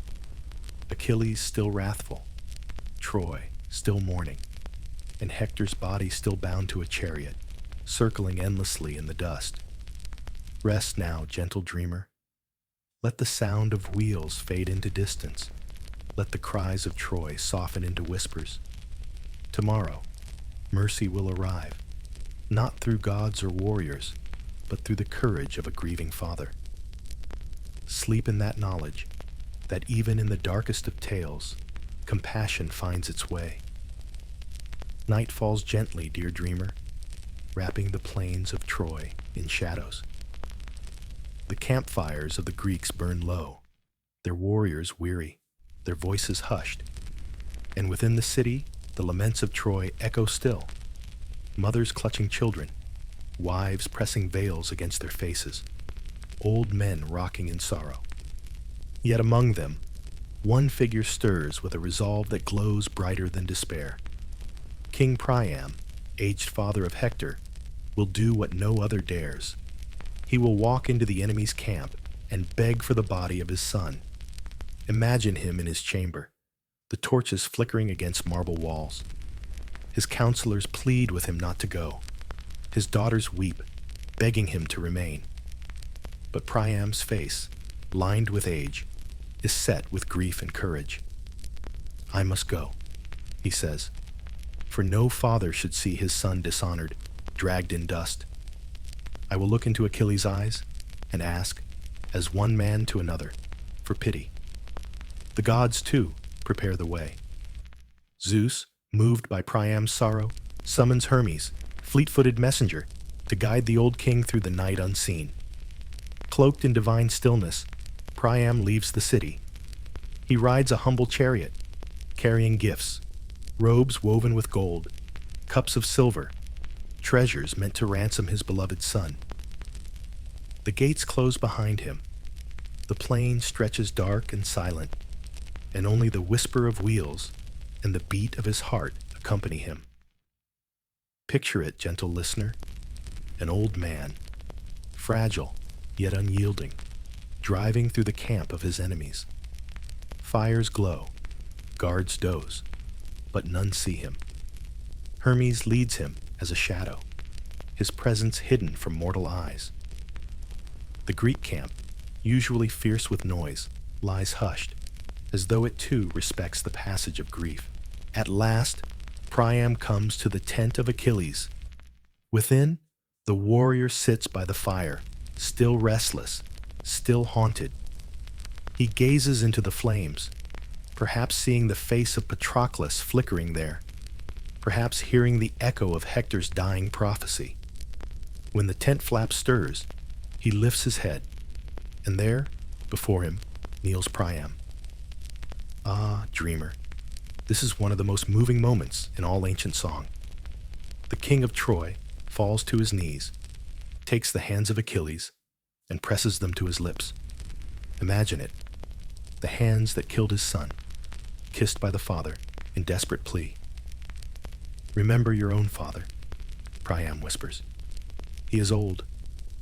Achilles still wrathful, Troy still mourning, and Hector's body still bound to a chariot, circling endlessly in the dust. Rest now, gentle dreamer. Let the sound of wheels fade into distance. Let the cries of Troy soften into whispers. Tomorrow, mercy will arrive, not through gods or warriors, but through the courage of a grieving father. Sleep in that knowledge that even in the darkest of tales, compassion finds its way. Night falls gently, dear dreamer, wrapping the plains of Troy in shadows. The campfires of the Greeks burn low, their warriors weary, their voices hushed. And within the city, the laments of Troy echo still. Mothers clutching children, wives pressing veils against their faces, old men rocking in sorrow. Yet among them, one figure stirs with a resolve that glows brighter than despair. King Priam, aged father of Hector, will do what no other dares. He will walk into the enemy's camp and beg for the body of his son. Imagine him in his chamber, the torches flickering against marble walls. His counselors plead with him not to go. His daughters weep, begging him to remain. But Priam's face, lined with age, is set with grief and courage. I must go, he says, for no father should see his son dishonored, dragged in dust. I will look into Achilles' eyes and ask, as one man to another, for pity. The gods, too, prepare the way. Zeus, moved by Priam's sorrow, summons Hermes, fleet-footed messenger, to guide the old king through the night unseen. Cloaked in divine stillness, Priam leaves the city. He rides a humble chariot, carrying gifts, robes woven with gold, cups of silver, treasures meant to ransom his beloved son. The gates close behind him. The plain stretches dark and silent, and only the whisper of wheels and the beat of his heart accompany him. Picture it, gentle listener, an old man, fragile yet unyielding, driving through the camp of his enemies. Fires glow, guards doze, but none see him. Hermes leads him as a shadow, his presence hidden from mortal eyes. The Greek camp, usually fierce with noise, lies hushed, as though it too respects the passage of grief. At last, Priam comes to the tent of Achilles. Within, the warrior sits by the fire, still restless, still haunted. He gazes into the flames, perhaps seeing the face of Patroclus flickering there, perhaps hearing the echo of Hector's dying prophecy. When the tent flap stirs, he lifts his head, and there, before him, kneels Priam. Ah, dreamer, this is one of the most moving moments in all ancient song. The king of Troy falls to his knees, takes the hands of Achilles, and presses them to his lips. Imagine it, the hands that killed his son, kissed by the father in desperate plea. Remember your own father, Priam whispers. He is old,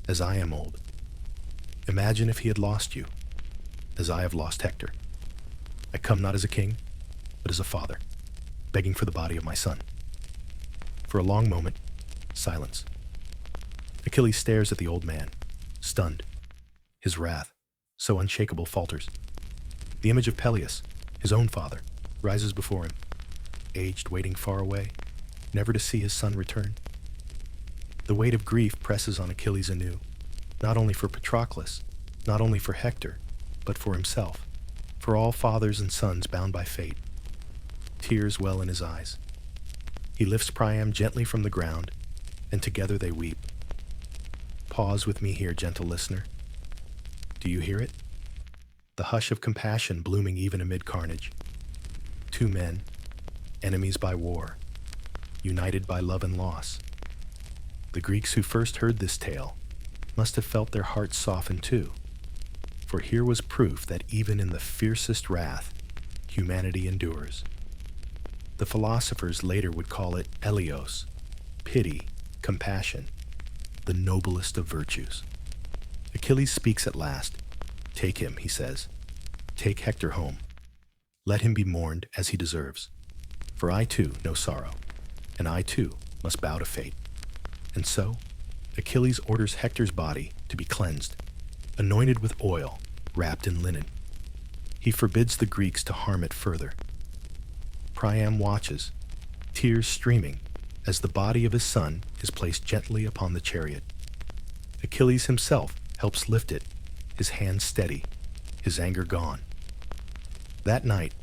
as I am old. Imagine if he had lost you, as I have lost Hector. I come not as a king, but as a father, begging for the body of my son. For a long moment, silence. Achilles stares at the old man, stunned. His wrath, so unshakable, falters. The image of Peleus, his own father, rises before him, aged, waiting far away, never to see his son return. The weight of grief presses on Achilles anew, not only for Patroclus, not only for Hector, but for himself, for all fathers and sons bound by fate. Tears well in his eyes. He lifts Priam gently from the ground, and together they weep. Pause with me here, gentle listener. Do you hear it? The hush of compassion blooming even amid carnage. Two men, enemies by war, united by love and loss. The Greeks who first heard this tale must have felt their hearts soften too, for here was proof that even in the fiercest wrath, humanity endures. The philosophers later would call it eleos, pity, compassion, the noblest of virtues. Achilles speaks at last. Take him, he says. Take Hector home. Let him be mourned as he deserves. For I too know sorrow, and I too must bow to fate. And so, Achilles orders Hector's body to be cleansed, anointed with oil, wrapped in linen. He forbids the Greeks to harm it further. Priam watches, tears streaming, as the body of his son is placed gently upon the chariot. Achilles himself helps lift it, his hands steady, his anger gone. That night,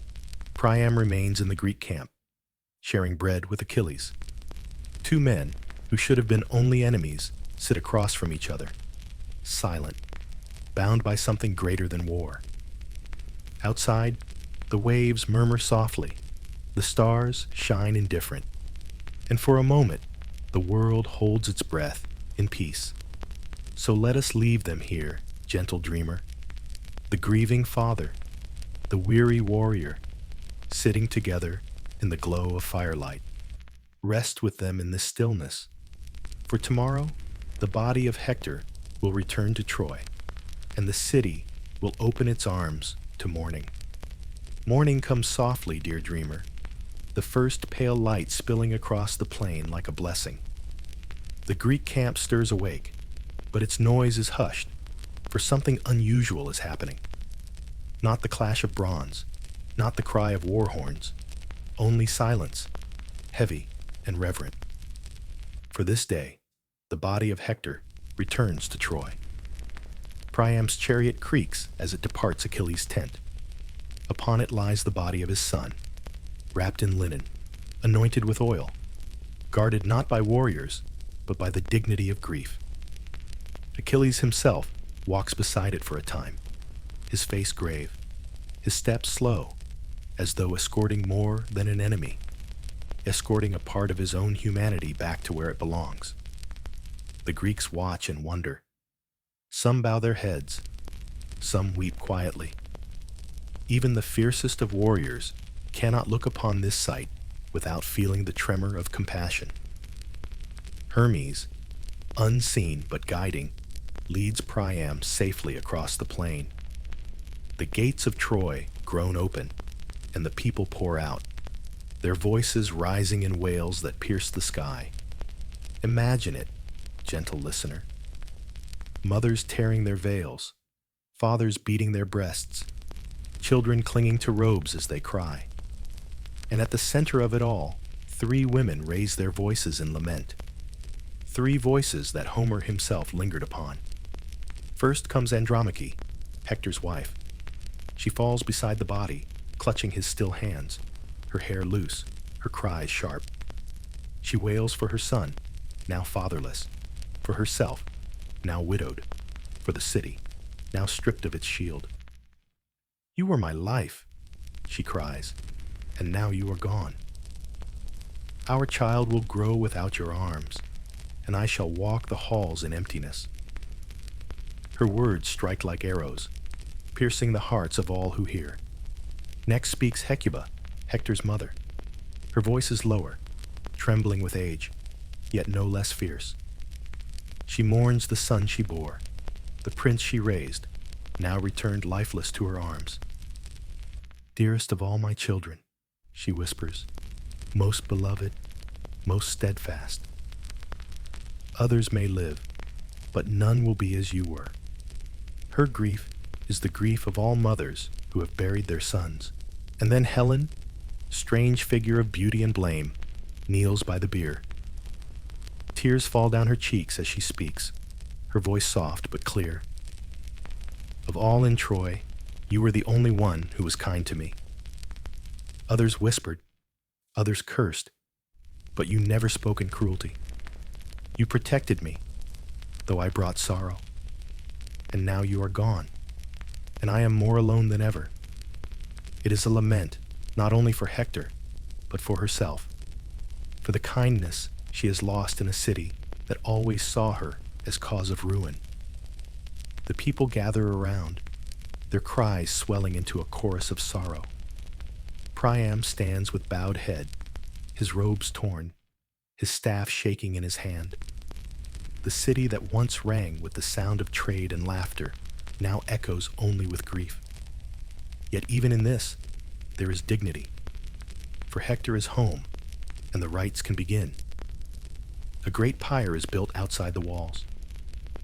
Priam remains in the Greek camp, sharing bread with Achilles. Two men, who should have been only enemies, sit across from each other, silent, bound by something greater than war. Outside, the waves murmur softly, the stars shine indifferent, and for a moment, the world holds its breath in peace. So let us leave them here, gentle dreamer, the grieving father, the weary warrior, sitting together in the glow of firelight. Rest with them in this stillness, for tomorrow the body of Hector will return to Troy, and the city will open its arms to morning. Morning comes softly, dear dreamer, the first pale light spilling across the plain like a blessing. The Greek camp stirs awake, but its noise is hushed, for something unusual is happening. Not the clash of bronze, not the cry of war horns, only silence, heavy and reverent. For this day, the body of Hector returns to Troy. Priam's chariot creaks as it departs Achilles' tent. Upon it lies the body of his son, wrapped in linen, anointed with oil, guarded not by warriors, but by the dignity of grief. Achilles himself walks beside it for a time, his face grave, his steps slow, as though escorting more than an enemy, escorting a part of his own humanity back to where it belongs. The Greeks watch and wonder. Some bow their heads, some weep quietly. Even the fiercest of warriors cannot look upon this sight without feeling the tremor of compassion. Hermes, unseen but guiding, leads Priam safely across the plain. The gates of Troy groan open, and the people pour out, their voices rising in wails that pierce the sky. Imagine it, gentle listener. Mothers tearing their veils, fathers beating their breasts, children clinging to robes as they cry. And at the center of it all, 3 women raise their voices in lament. 3 voices that Homer himself lingered upon. First comes Andromache, Hector's wife. She falls beside the body, clutching his still hands, her hair loose, her cries sharp. She wails for her son, now fatherless, for herself, now widowed, for the city, now stripped of its shield. You were my life, she cries, and now you are gone. Our child will grow without your arms, and I shall walk the halls in emptiness. Her words strike like arrows, piercing the hearts of all who hear. Next speaks Hecuba, Hector's mother. Her voice is lower, trembling with age, yet no less fierce. She mourns the son she bore, the prince she raised, now returned lifeless to her arms. Dearest of all my children, she whispers, most beloved, most steadfast. Others may live, but none will be as you were. Her grief is the grief of all mothers who have buried their sons. And then Helen, strange figure of beauty and blame, kneels by the bier. Tears fall down her cheeks as she speaks, her voice soft but clear. Of all in Troy, you were the only one who was kind to me. Others whispered, others cursed, but you never spoke in cruelty. You protected me, though I brought sorrow. And now you are gone, and I am more alone than ever. It is a lament, not only for Hector, but for herself, for the kindness she has lost in a city that always saw her as cause of ruin. The people gather around, their cries swelling into a chorus of sorrow. Priam stands with bowed head, his robes torn, his staff shaking in his hand. The city that once rang with the sound of trade and laughter now echoes only with grief. Yet even in this, there is dignity. For Hector is home, and the rites can begin. A great pyre is built outside the walls.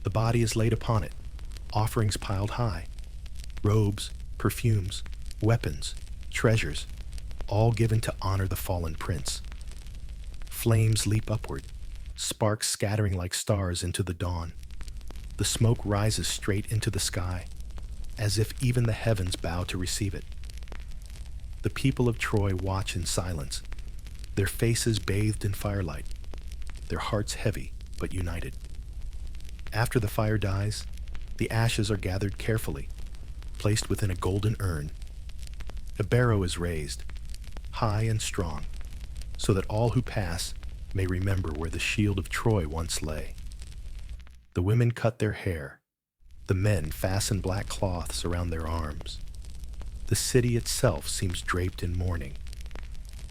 The body is laid upon it, offerings piled high. Robes, perfumes, weapons, treasures, all given to honor the fallen prince. Flames leap upward, sparks scattering like stars into the dawn. The smoke rises straight into the sky, as if even the heavens bow to receive it. The people of Troy watch in silence, their faces bathed in firelight, their hearts heavy but united. After the fire dies, the ashes are gathered carefully, placed within a golden urn. A barrow is raised, high and strong, so that all who pass may remember where the shield of Troy once lay. The women cut their hair, the men fasten black cloths around their arms. The city itself seems draped in mourning,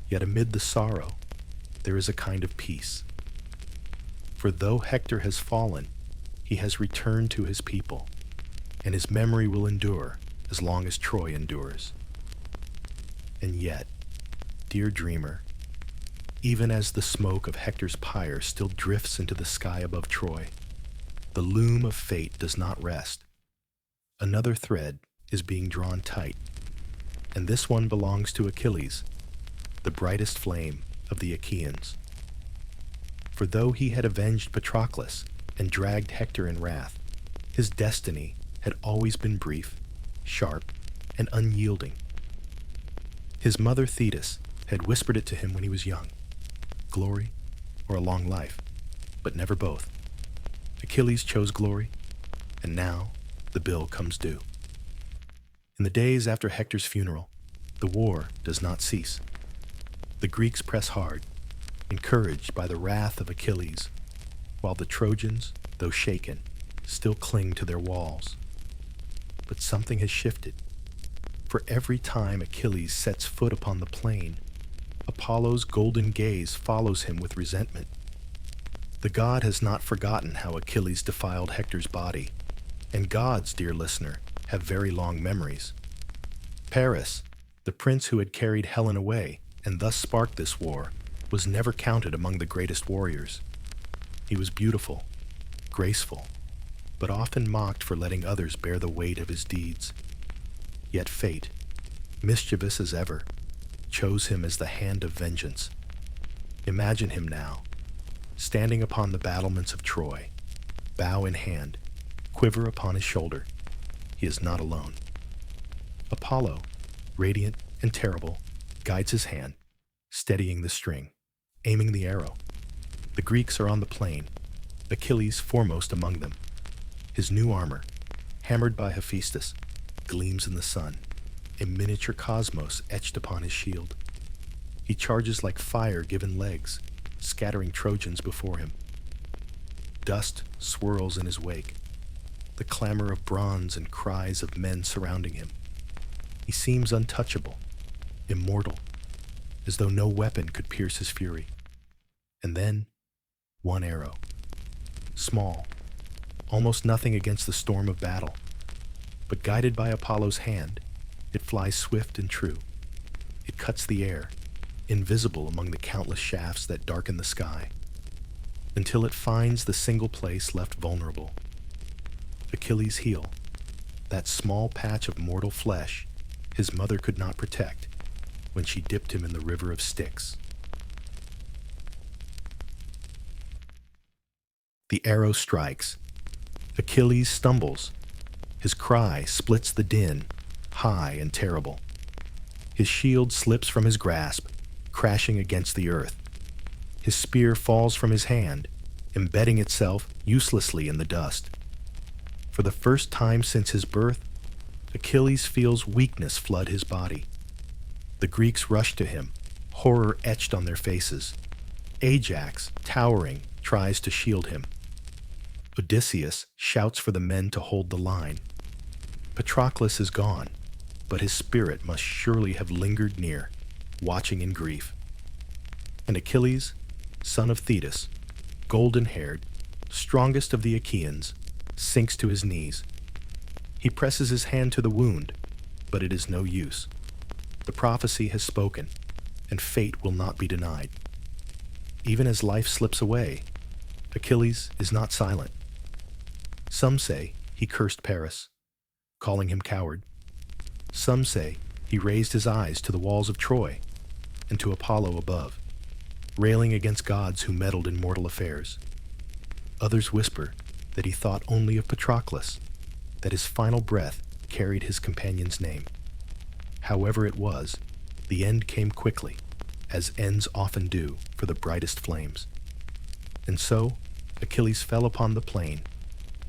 yet amid the sorrow, there is a kind of peace. For though Hector has fallen, he has returned to his people, and his memory will endure as long as Troy endures. And yet, dear dreamer, even as the smoke of Hector's pyre still drifts into the sky above Troy, the loom of fate does not rest. Another thread is being drawn tight, and this one belongs to Achilles, the brightest flame of the Achaeans. For though he had avenged Patroclus and dragged Hector in wrath, his destiny had always been brief, sharp, and unyielding. His mother Thetis had whispered it to him when he was young, glory or a long life, but never both. Achilles chose glory, and now the bill comes due. In the days after Hector's funeral, the war does not cease. The Greeks press hard, encouraged by the wrath of Achilles, while the Trojans, though shaken, still cling to their walls. But something has shifted. For every time Achilles sets foot upon the plain, Apollo's golden gaze follows him with resentment. The god has not forgotten how Achilles defiled Hector's body, and gods, dear listener, have very long memories. Paris, the prince who had carried Helen away and thus sparked this war, was never counted among the greatest warriors. He was beautiful, graceful, but often mocked for letting others bear the weight of his deeds. Yet fate, mischievous as ever, chose him as the hand of vengeance. Imagine him now, standing upon the battlements of Troy, bow in hand, quiver upon his shoulder. He is not alone. Apollo, radiant and terrible, guides his hand, steadying the string, aiming the arrow. The Greeks are on the plain, Achilles foremost among them. His new armor, hammered by Hephaestus, gleams in the sun, a miniature cosmos etched upon his shield. He charges like fire given legs, scattering Trojans before him. Dust swirls in his wake, the clamor of bronze and cries of men surrounding him. He seems untouchable, immortal, as though no weapon could pierce his fury. And then, one arrow. Small, almost nothing against the storm of battle. But guided by Apollo's hand, it flies swift and true. It cuts the air, invisible among the countless shafts that darken the sky, until it finds the single place left vulnerable. Achilles' heel, that small patch of mortal flesh his mother could not protect when she dipped him in the river of Styx. The arrow strikes. Achilles stumbles. His cry splits the din, high and terrible. His shield slips from his grasp, crashing against the earth. His spear falls from his hand, embedding itself uselessly in the dust. For the first time since his birth, Achilles feels weakness flood his body. The Greeks rush to him, horror etched on their faces. Ajax, towering, tries to shield him. Odysseus shouts for the men to hold the line. Patroclus is gone, but his spirit must surely have lingered near, watching in grief. And Achilles, son of Thetis, golden-haired, strongest of the Achaeans, sinks to his knees. He presses his hand to the wound, but it is no use. The prophecy has spoken, and fate will not be denied. Even as life slips away, Achilles is not silent. Some say he cursed Paris, calling him coward. Some say he raised his eyes to the walls of Troy and to Apollo above, railing against gods who meddled in mortal affairs. Others whisper that he thought only of Patroclus, that his final breath carried his companion's name. However it was, the end came quickly, as ends often do for the brightest flames. And so, Achilles fell upon the plain,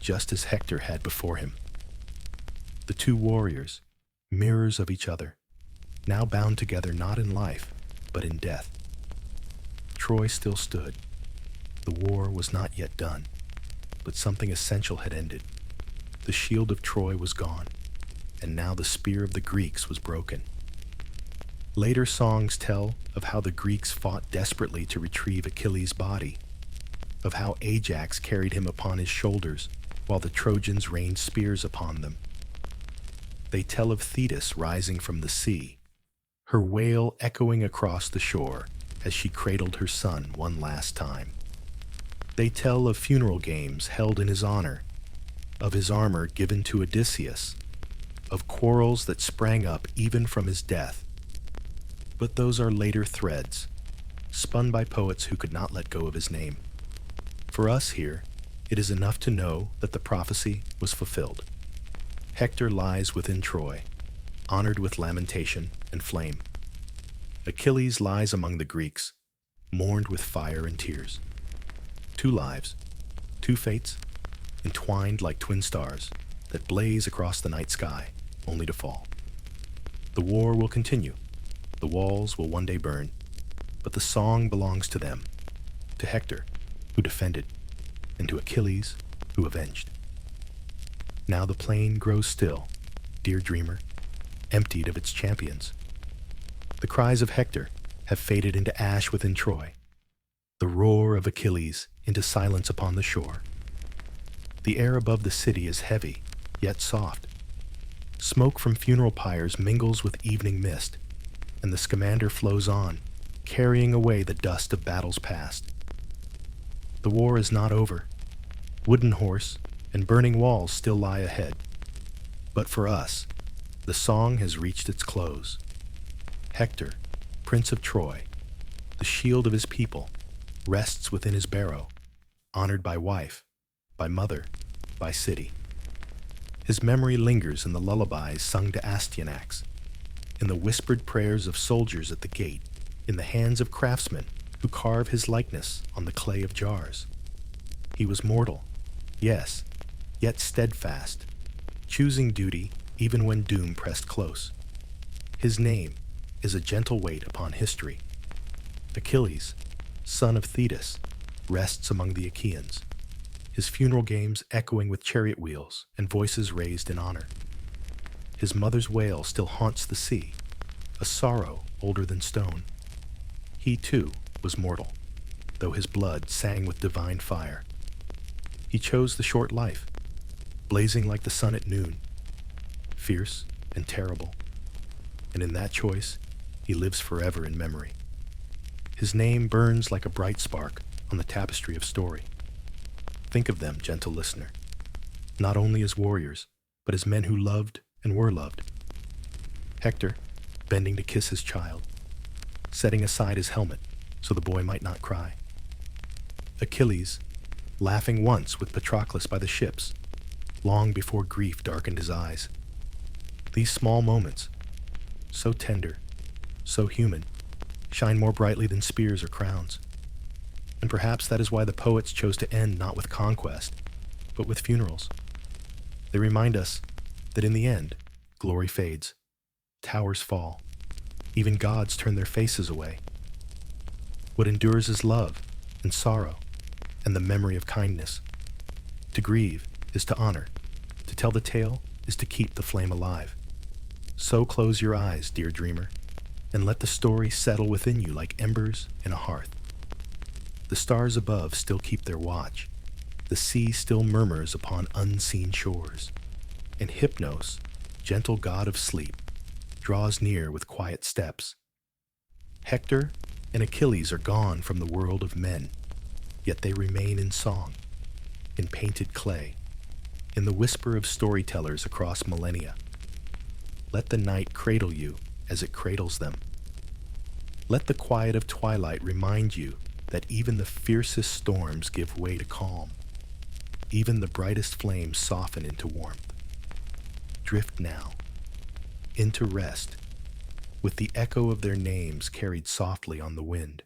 just as Hector had before him. The two warriors, mirrors of each other, now bound together not in life, but in death. Troy still stood. The war was not yet done, but something essential had ended. The shield of Troy was gone, and now the spear of the Greeks was broken. Later songs tell of how the Greeks fought desperately to retrieve Achilles' body, of how Ajax carried him upon his shoulders while the Trojans rained spears upon them. They tell of Thetis rising from the sea, her wail echoing across the shore as she cradled her son one last time. They tell of funeral games held in his honor, of his armor given to Odysseus, of quarrels that sprang up even from his death. But those are later threads, spun by poets who could not let go of his name. For us here, it is enough to know that the prophecy was fulfilled. Hector lies within Troy, honored with lamentation and flame. Achilles lies among the Greeks, mourned with fire and tears. Two lives, two fates, entwined like twin stars that blaze across the night sky, only to fall. The war will continue. The walls will one day burn, but the song belongs to them, to Hector, who defended, and to Achilles, who avenged. Now the plain grows still, dear dreamer, emptied of its champions. The cries of Hector have faded into ash within Troy, the roar of Achilles into silence upon the shore. The air above the city is heavy, yet soft. Smoke from funeral pyres mingles with evening mist, and the Scamander flows on, carrying away the dust of battles past. The war is not over. Wooden horse and burning walls still lie ahead. But for us, the song has reached its close. Hector, Prince of Troy, the shield of his people, rests within his barrow, honored by wife, by mother, by city. His memory lingers in the lullabies sung to Astyanax, in the whispered prayers of soldiers at the gate, in the hands of craftsmen who carve his likeness on the clay of jars. He was mortal, yes, yet steadfast, choosing duty even when doom pressed close. His name is a gentle weight upon history. Achilles, son of Thetis, rests among the Achaeans, his funeral games echoing with chariot wheels and voices raised in honor. His mother's wail still haunts the sea, a sorrow older than stone. He, too, was mortal, though his blood sang with divine fire. He chose the short life, blazing like the sun at noon, fierce and terrible, and in that choice, he lives forever in memory. His name burns like a bright spark on the tapestry of story. Think of them, gentle listener, not only as warriors, but as men who loved and were loved. Hector, bending to kiss his child, setting aside his helmet so the boy might not cry. Achilles, laughing once with Patroclus by the ships, long before grief darkened his eyes. These small moments, so tender, so human, shine more brightly than spears or crowns. And perhaps that is why the poets chose to end not with conquest, but with funerals. They remind us that in the end, glory fades, towers fall, even gods turn their faces away. What endures is love and sorrow and the memory of kindness. To grieve is to honor, to tell the tale is to keep the flame alive. So close your eyes, dear dreamer. and let the story settle within you like embers in a hearth. The stars above still keep their watch. The sea still murmurs upon unseen shores. And Hypnos, gentle god of sleep, draws near with quiet steps. Hector and Achilles are gone from the world of men, yet they remain in song, in painted clay, in the whisper of storytellers across millennia. Let the night cradle you as it cradles them. Let the quiet of twilight remind you that even the fiercest storms give way to calm. Even the brightest flames soften into warmth. Drift now, into rest, with the echo of their names carried softly on the wind.